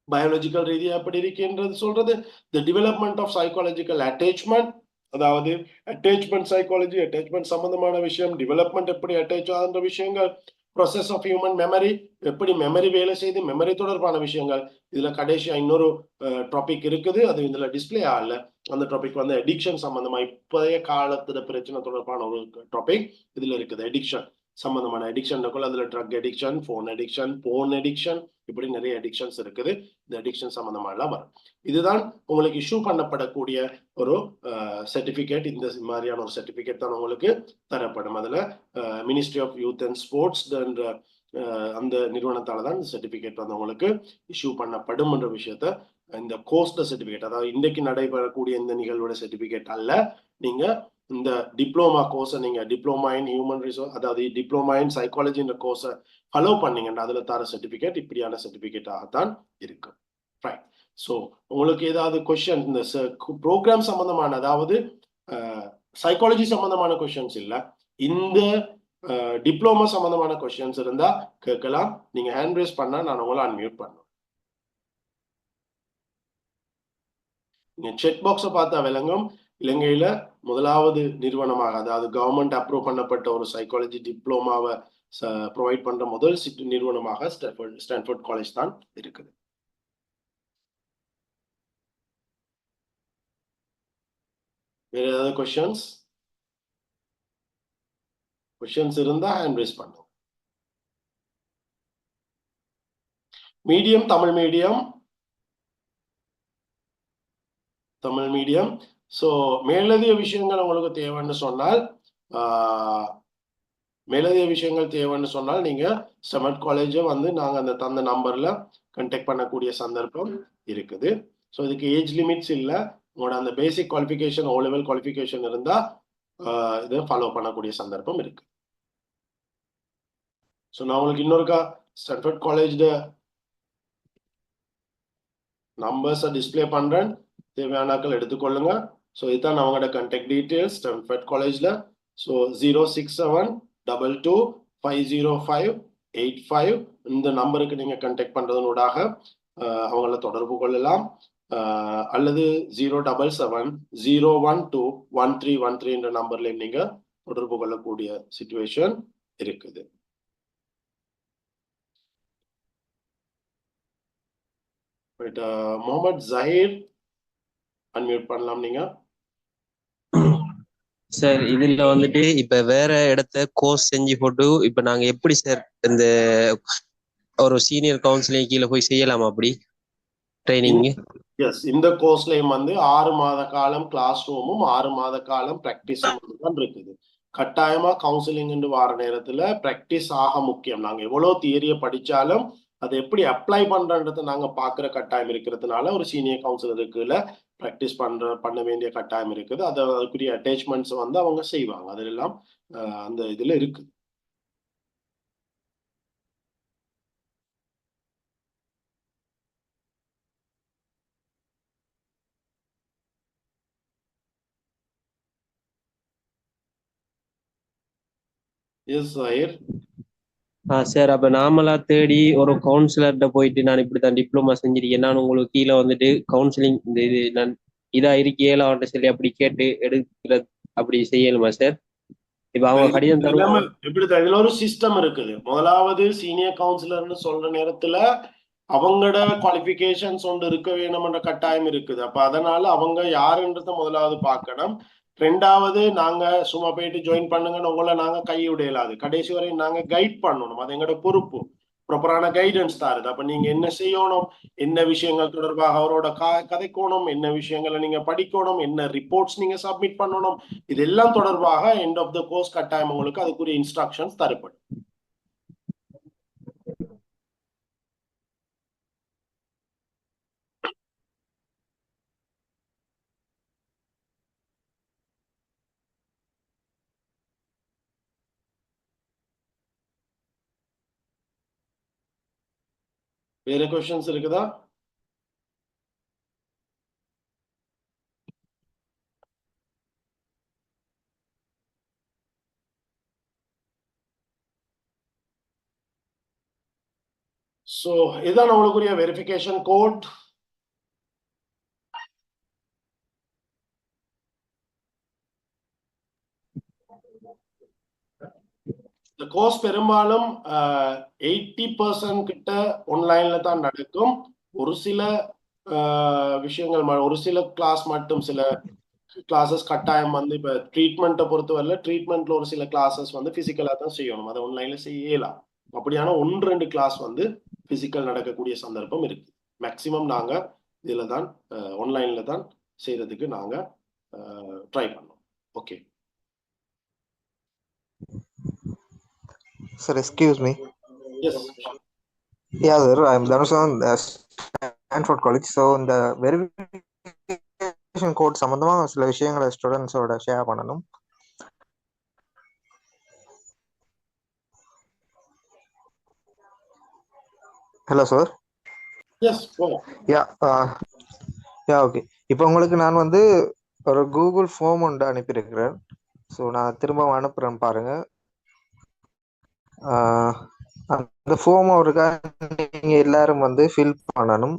Speaker 1: பயாலஜிக்கல் ரீதியா எப்படி இருக்கின்றது சொல்றது. The development of psychological attachment, அதாவது அட்டாச்மெண்ட் சைக்காலஜி, அட்டாச்மெண்ட் சம்பந்தமான விஷயம். டெவலப்மெண்ட் எப்படி அட்டாச் ஆகின்ற விஷயங்கள். ப்ராசஸ் ஆஃப் ஹியூமன் மெமரி, எப்படி மெமரி வேலை செய்து, மெமரி தொடர்பான விஷயங்கள். இதுல கடைசியா இன்னொரு டாபிக் இருக்குது, அது இதுல டிஸ்பிளே ஆகல. அந்த டாபிக் அடிக்ஷன் சம்பந்தமா, இப்போதைய காலத்துல பிரச்சனை தொடர்பான ஒரு டாபிக் இதுல இருக்குது. அடிக்ஷன் சம்பந்தமான அடிக்ஷன், அதுல drug addiction, phone addiction, phone addiction, இப்படி நிறைய அடிக்ஷன்ஸ் இருக்குது. இந்த அடிக்ஷன் சம்பந்தமா எல்லாம் வரும். இதுதான் உங்களுக்கு இஷ்யூ பண்ணப்படக்கூடிய ஒரு சர்டிபிகேட். இந்த மாதிரியான ஒரு சர்டிபிகேட் தான் உங்களுக்கு தரப்படும். அதுல ministry of youth and sports என்ற அந்த நிறுவனத்தால தான் இந்த சர்டிபிகேட் உங்களுக்கு இஷ்யூ பண்ணப்படும் என்ற விஷயத்த, இந்த கோர்ஸ் சர்டிபிகேட், அதாவது இன்றைக்கு நடைபெறக்கூடிய இந்த நிகழ்வோட சர்டிபிகேட் அல்ல. நீங்க இந்த டிப்ளோமா கோர்ஸை, நீங்க டிப்ளோமா இன் ஹியூமன் ரிசோர்ஸ், அதாவது டிப்ளோமா இன் சைக்காலஜின்ற கோர்ஸை ஃபாலோ பண்ணீங்கன்னா அதுல தர சர்டிபிகேட் இப்படியான சர்டிபிகேட்டாகத்தான் இருக்கு. ரைட். ஸோ உங்களுக்கு ஏதாவது கொஸ்டின் இந்த ப்ரோக்ராம் சம்பந்தமான, அதாவது சைக்காலஜி சம்பந்தமான கொஸ்டின்ஸ் இல்ல, இந்த டிப்ளோமா சம்பந்தமான கொஸ்டின்ஸ் இருந்தா கேட்கலாம். நீங்க ஹேண்ட் ரைஸ் பண்ணா நான் உங்களை அன்மியூட் பண்ணுவேன். நீங்க செக் பாக்ஸை பார்த்தா விளங்கும். இலங்கையில முதலாவது நிறுவனமாக, அதாவது கவர்மெண்ட் அப்ரூவ் பண்ணப்பட்ட ஒரு சைக்காலஜி டிப்ளோமாவை ப்ரொவைட் பண்ற முதல் நிறுவனமாக ஸ்டான்ஃபோர்ட் காலேஜ் தான் இருக்குது. வேற ஏதாவது கொஸ்டின்ஸ் இருந்தா ஹேண்ட் ரைஸ் பண்ணுங்க. Medium Tamil medium. ஸோ மேலதிக விஷயங்கள் உங்களுக்கு தேவைன்னு சொன்னால், நீங்க ஸ்டெமட் காலேஜை நாங்க அந்த தந்த நம்பர்ல கண்டெக்ட் பண்ணக்கூடிய சந்தர்ப்பம் இருக்குது. ஸோ இதுக்கு ஏஜ் லிமிட்ஸ் இல்லை. உங்களோட அந்த basic qualification, O level qualification இருந்தா இதை ஃபாலோ பண்ணக்கூடிய சந்தர்ப்பம் இருக்கு. ஸோ நான் உங்களுக்கு இன்னொருக்கா ஸ்டான்ஃபோர்ட் காலேஜ் நம்பர்ஸை டிஸ்பிளே பண்றேன், தேவையானாக்கள் எடுத்துக்கொள்ளுங்க. ஸோ இதுதான் அவங்களோட கான்டாக்ட் டீட்டெயில்ஸ் ஸ்டான்ஃபோர்ட் காலேஜ்ல. ஸோ 06722505855 இந்த நம்பருக்கு நீங்க கான்டாக்ட் பண்றதனூடாக அவங்கள தொடர்பு கொள்ளலாம். அல்லது 07701211313 என்ற நம்பர்ல நீங்க தொடர்பு கொள்ளக்கூடிய சிச்சுவேஷன் இருக்குது. முகமது ஜஹீர் அன்மியூட் பண்ணலாம் நீங்க.
Speaker 2: சார் இதுல இப்ப வேற இடத்த கோர்ஸ் செஞ்சு போட்டு இப்ப நாங்க எப்படி சார் இந்த ஒரு சீனியர் கவுன்சிலிங் கீழே போய் செய்யலாமா அப்படி ட்ரைனிங்?
Speaker 1: எஸ், இந்த கோர்ஸ்லயும் 6 மாத காலம் கிளாஸ் ரூமும் 6 மாத காலம் பிராக்டிஸும் தான் இருக்குது. கட்டாயமா கவுன்சிலிங் வார நேரத்துல பிராக்டிஸ் ஆக முக்கியம். நாங்க எவ்வளவு தியரியை படிச்சாலும் அதை எப்படி அப்ளை பண்றன்றதை நாங்க பாக்குற கட்டாயம் இருக்கிறதுனால ஒரு சீனியர் கவுன்சிலருக்குள்ள ப்ராக்டிஸ் பண்ண வேண்டிய கட்டாயம் இருக்குது. அதுக்குரிய அட்டாச்மெண்ட்ஸ் அவங்க செய்வாங்க. அதெல்லாம் அந்த இதுல இருக்கு. Yes sir.
Speaker 2: சார் அப்ப நாமளா தேடி ஒரு கவுன்சிலர்கிட்ட போயிட்டு நான் இப்படித்தான் டிப்ளமா செஞ்சிருக்கேன், நான் உங்களுக்கு கீழே கவுன்சிலிங் இந்த இது நான் இதா இருக்கேல அவன்கிட்ட சொல்லி அப்படி கேட்டு எடுக்கிறது அப்படி செய்யணுமா சார்? இப்ப அவங்க கடிதம் தருவாங்க.
Speaker 1: இப்படிதான் இதுல ஒரு சிஸ்டம் இருக்குது. முதலாவது சீனியர் கவுன்சிலர்னு சொல்ற நேரத்துல அவங்களோட குவாலிபிகேஷன்ஸ் ஒன்று இருக்க வேணும்ன்ற கட்டாயம் இருக்குது. அப்ப அதனால அவங்க யாருன்றத முதலாவது பார்க்கணும். ரெண்டாவது நாங்க சும்மா போயிட்டு ஜாயின் பண்ணுங்கன்னு உங்களை நாங்க கைவிடையலாது. கடைசி வரை நாங்க கைட் பண்ணணும். அது எங்களோட பொறுப்பு. ப்ராப்பரான கைடன்ஸ் தாருது. அப்ப நீங்க என்ன செய்யணும், என்ன விஷயங்கள் தொடர்பாக அவரோட கதைக்கணும், என்ன விஷயங்களை நீங்க படிக்கணும், என்ன ரிப்போர்ட்ஸ் நீங்க சப்மிட் பண்ணணும், இதெல்லாம் தொடர்பாக எண்ட் ஆஃப் த கோர்ஸ் கட்டாயம் உங்களுக்கு அதுக்குரிய இன்ஸ்ட்ரக்ஷன்ஸ் தரப்படும். வேற கொஸ்டின்ஸ் இருக்குதா? சோ இதான் உங்களுக்குரிய வெரிஃபிகேஷன் கோட். இந்த கோர்ஸ் பெரும்பாலும் 80% கிட்ட ஆன்லைன்ல தான் நடக்கும். ஒரு சில விஷயங்கள், ஒரு சில கிளாஸ் மட்டும், சில கிளாஸஸ் கட்டாயம் வந்து இப்ப ட்ரீட்மெண்ட்டை பொறுத்தவரையில ட்ரீட்மெண்ட்ல ஒரு சில கிளாஸஸ் வந்து பிசிக்கலா தான் செய்யணும், அதை ஆன்லைன்ல செய்யலாம். அப்படியான 1-2 கிளாஸ் வந்து பிசிக்கல் நடக்கக்கூடிய சந்தர்ப்பம் இருக்கு. மேக்சிமம் நாங்க இதுல தான் ஆன்லைன்ல தான் செய்யறதுக்கு நாங்க ட்ரை பண்ணோம். Okay
Speaker 3: Sir, excuse me.
Speaker 1: Yes.
Speaker 3: Yeah, sir. I'm Dhanusan, Stanford College. So, இந்த வெரிஃபிகேஷன் கோட் சம்பந்தமா சில விஷயங்களை ஸ்டூடெண்ட்ஸோட ஷேர் பண்ணணும். Hello sir.
Speaker 1: எஸ்.
Speaker 3: ஓகே. இப்போ உங்களுக்கு நான் வந்து ஒரு கூகுள் ஃபார்ம் ஒன்று அனுப்பியிருக்கிறேன். ஸோ நான் திரும்ப அனுப்புகிறேன் பாருங்க. அந்த ஃபார்ம் ஒருக்கா நீங்கள் எல்லாரும் வந்து ஃபில் பண்ணணும்.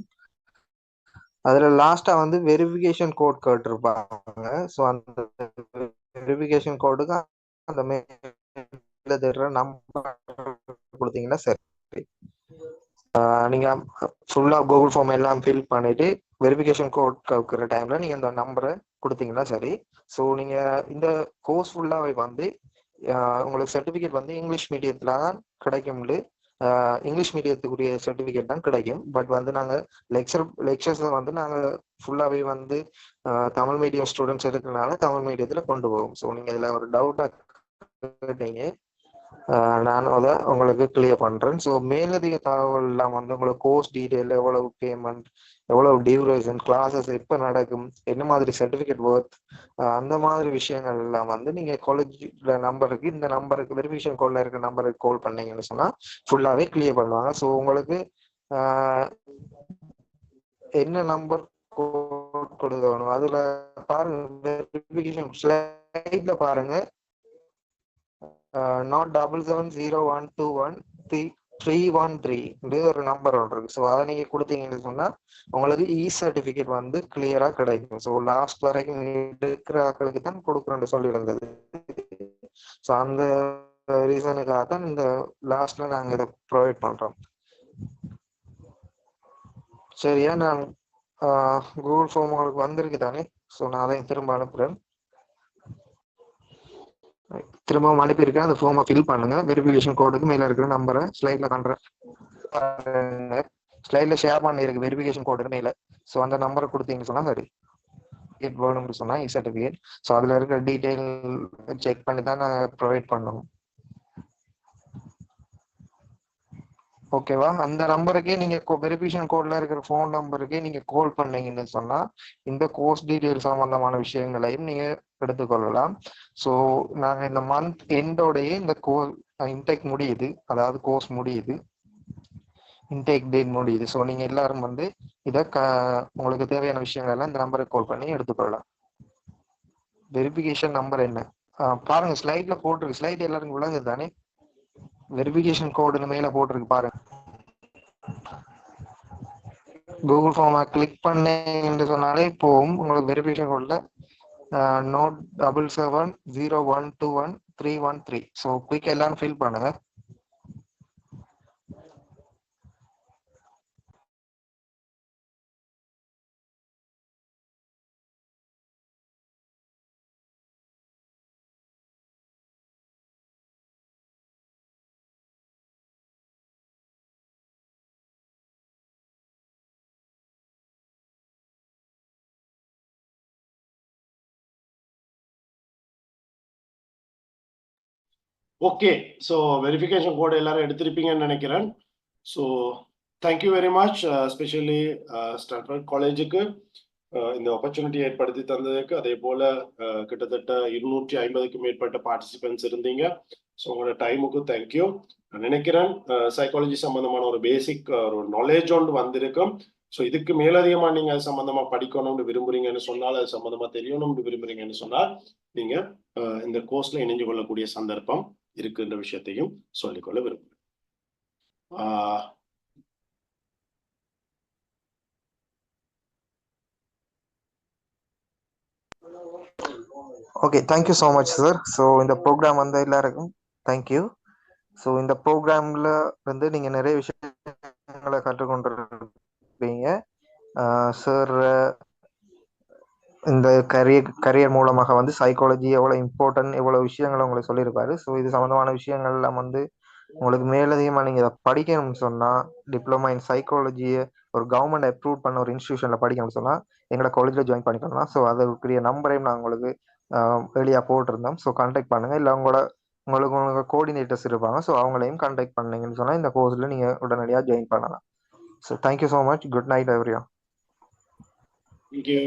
Speaker 3: அதில் லாஸ்ட்டாக வந்து வெரிஃபிகேஷன் கோட் கேட்டிருப்பாங்க. ஸோ அந்த வெரிஃபிகேஷன் கோடுக்கு அந்த நம்பர் கொடுத்தீங்கன்னா சரி. நீங்கள் ஃபுல்லாக கூகுள் ஃபார்ம் எல்லாம் ஃபில் பண்ணிட்டு வெரிஃபிகேஷன் கோட் கேட்குற டைமில் நீங்கள் இந்த நம்பரை கொடுத்தீங்கன்னா சரி. ஸோ நீங்கள் இந்த கோர்ஸ் ஃபுல்லாகவே வந்து உங்களுக்கு சர்டிஃபிகேட் வந்து இங்கிலீஷ் மீடியத்தில் தான் கிடைக்கும்னு, இங்கிலீஷ் மீடியத்துக்குரிய சர்டிஃபிகேட் தான் கிடைக்கும். பட் வந்து நாங்கள் லெக்சர்ஸை வந்து நாங்கள் ஃபுல்லாகவே வந்து தமிழ் மீடியம் ஸ்டூடெண்ட்ஸ் இருக்கிறனால தமிழ் மீடியத்தில் கொண்டு போவோம். ஸோ நீங்கள் இதில் ஒரு டவுட்டாக கேட்டீங்க, நான் அதை உங்களுக்கு கிளியர் பண்ணுறேன். ஸோ மேலதிக தகவல்லாம் வந்து உங்களுக்கு கோர்ஸ் டீட்டெயில், எவ்வளவு பேமெண்ட், எவ்வளவு டியூரேஷன், கிளாஸஸ் எப்போ நடக்கும், என்ன மாதிரி சர்டிஃபிகேட் ஒர்த், அந்த மாதிரி விஷயங்கள் எல்லாம் வந்து நீங்கள் காலேஜில் நம்பருக்கு, இந்த நம்பருக்கு வெரிஃபிகேஷன் கோடில் இருக்கிற நம்பருக்கு கால் பண்ணீங்கன்னு சொன்னால் ஃபுல்லாகவே கிளியர் பண்ணுவாங்க. ஸோ உங்களுக்கு என்ன நம்பர் கோட் கொடுக்கணும் அதில் பாருங்க, வெரிஃபிகேஷன் ஸ்லைடில் பாருங்க, not 7701213313 ஒரு நம்பர் ஒன்று இருக்கு. ஸோ அதை நீங்க கொடுத்தீங்கன்னு சொன்னா உங்களுக்கு இ சர்டிபிகேட் வந்து கிளியரா கிடைக்கும். ஸோ லாஸ்ட் வரைக்கும் இருக்கிற ஆட்களுக்கு தான் கொடுக்குறேன்னு சொல்லியிருந்தது. ஸோ அந்த ரீசனுக்காக தான் இந்த லாஸ்ட்ல நாங்க இதை ப்ரொவைட் பண்றோம். சரியா, நான் கூகுள் ஃபார்ம் உங்களுக்கு வந்திருக்கு தானே? ஸோ நான் அதை திரும்ப அனுப்புறேன். திரும்பவும் அனுப்பியிருக்கேன். அந்த ஃபார்மை ஃபில் பண்ணுங்க. வெரிஃபிகேஷன் கோடுக்கு மேல இருக்கிற நம்பரை ஸ்லைட்ல பண்றேன், ஸ்லைட்ல ஷேர் பண்ணிருக்கு வெரிஃபிகேஷன் கோடு மேல. ஸோ அந்த நம்பரை கொடுத்தீங்கன்னு சொன்னா சரி, வேணும்னு சொன்னா இ சர்டிஃபிகேட். ஸோ அதுல இருக்கிற டீட்டெயில் செக் பண்ணி தான் நான் ப்ரொவைட் பண்ணணும். ஓகேவா? அந்த நம்பருக்கே நீங்க வெரிஃபிகேஷன் கோட்ல இருக்கிற ஃபோன் நம்பருக்கே நீங்க கால் பண்ணீங்கன்னு சொன்னா இந்த கோர்ஸ் டீட்டெயில் சம்பந்தமான விஷயங்களையும் நீங்க எடுத்துக்கொள்ளலாம். ஸோ நாங்க இந்த மந்த் எண்டோடையே இந்த இன்டேக் முடியுது, அதாவது கோர்ஸ் முடியுது, இன்டேக் டேட் முடியுது. ஸோ நீங்க எல்லாரும் வந்து இதை உங்களுக்கு தேவையான விஷயங்கள் எல்லாம் இந்த நம்பருக்கு கால் பண்ணி எடுத்துக்கொள்ளலாம். வெரிஃபிகேஷன் நம்பர் என்ன பாருங்க, ஸ்லைட்ல போட்டிருக்கு. ஸ்லைட் எல்லாருக்கும் விளங்குது தானே? வெரிஃபிகேஷன் கோடுன்னு மேல போட்டிருக்கு பாருங்க. கூகுள் ஃபார்மை கிளிக் பண்ணீங்கன்னு சொன்னாலே போகும். உங்களுக்கு வெரிஃபிகேஷன் கோட்ல நோட் 7701213313. ஸோ குயிக் எல்லாம் ஃபில் பண்ணுங்க.
Speaker 1: ஓகே, ஸோ வெரிஃபிகேஷன் கோட் எல்லாரும் எடுத்திருப்பீங்கன்னு நினைக்கிறேன். So thank you very much, specially Stanford காலேஜுக்கு இந்த ஆப்பர்ச்சுனிட்டி ஏற்படுத்தி தந்ததுக்கு. அதே போல கிட்டத்தட்ட 250க்கும் மேற்பட்ட பார்ட்டிசிபென்ட்ஸ் இருந்தீங்க. ஸோ உங்களோட டைமுக்கு தேங்க்யூ. நான் நினைக்கிறேன் சைக்காலஜி சம்பந்தமான ஒரு பேசிக் ஒரு நாலேஜ் ஒன்று வந்திருக்கும். ஸோ இதுக்கு மேலதிகமா நீங்க அது சம்பந்தமா படிக்கணும்னு விரும்புறீங்கன்னு சொன்னால், அது சம்பந்தமா தெரியணும்னு விரும்புறீங்கன்னு சொன்னால், நீங்க இந்த கோர்ஸ்ல இணைஞ்சு கொள்ளக்கூடிய சந்தர்ப்பம் இருக்குன்ற விஷயத்தையும் சொல்லிக்கொள்ள விரும்புகிறேன்.
Speaker 3: Okay, thank you so much sir. So இந்த ப்ரோக்ராம் வந்த எல்லாருக்கும் தேங்க்யூ. ஸோ இந்த ப்ரோக்ராம்ல வந்து நீங்க நிறைய விஷயங்களை கற்றுக்கொண்டிருப்பீங்க. சார் இந்த கரியர் மூலமாக வந்து சைக்காலஜி எவ்வளோ இம்பார்ட்டன்ட், எவ்வளோ விஷயங்களை உங்களுக்கு சொல்லியிருப்பாரு. ஸோ இது சம்மந்தமான விஷயங்கள் எல்லாம் வந்து உங்களுக்கு மேலதிகமாக நீங்கள் இதை படிக்கணும்னு சொன்னால், டிப்ளமா இன் சைக்காலஜியை ஒரு கவர்மெண்ட் அப்ரூவ் பண்ண ஒரு இன்ஸ்டியூஷனில் படிக்கணும்னு சொன்னால் எங்களோட காலேஜில் ஜாயின் பண்ணிக்கலாம். ஸோ அதுக்குரிய நம்பரையும் நான் உங்களுக்கு வெளியாக போட்டிருந்தோம். ஸோ கான்டாக்ட் பண்ணுங்கள். இல்லை உங்களுக்கு கோஆர்டினேட்டர்ஸ் இருப்பாங்க. ஸோ அவங்களையும் கான்டாக்ட் பண்ணீங்கன்னு சொன்னால் இந்த கோர்ஸில் நீங்கள் உடனடியாக ஜாயின் பண்ணலாம். So thank you so much. Good night everyone.
Speaker 1: Thank you.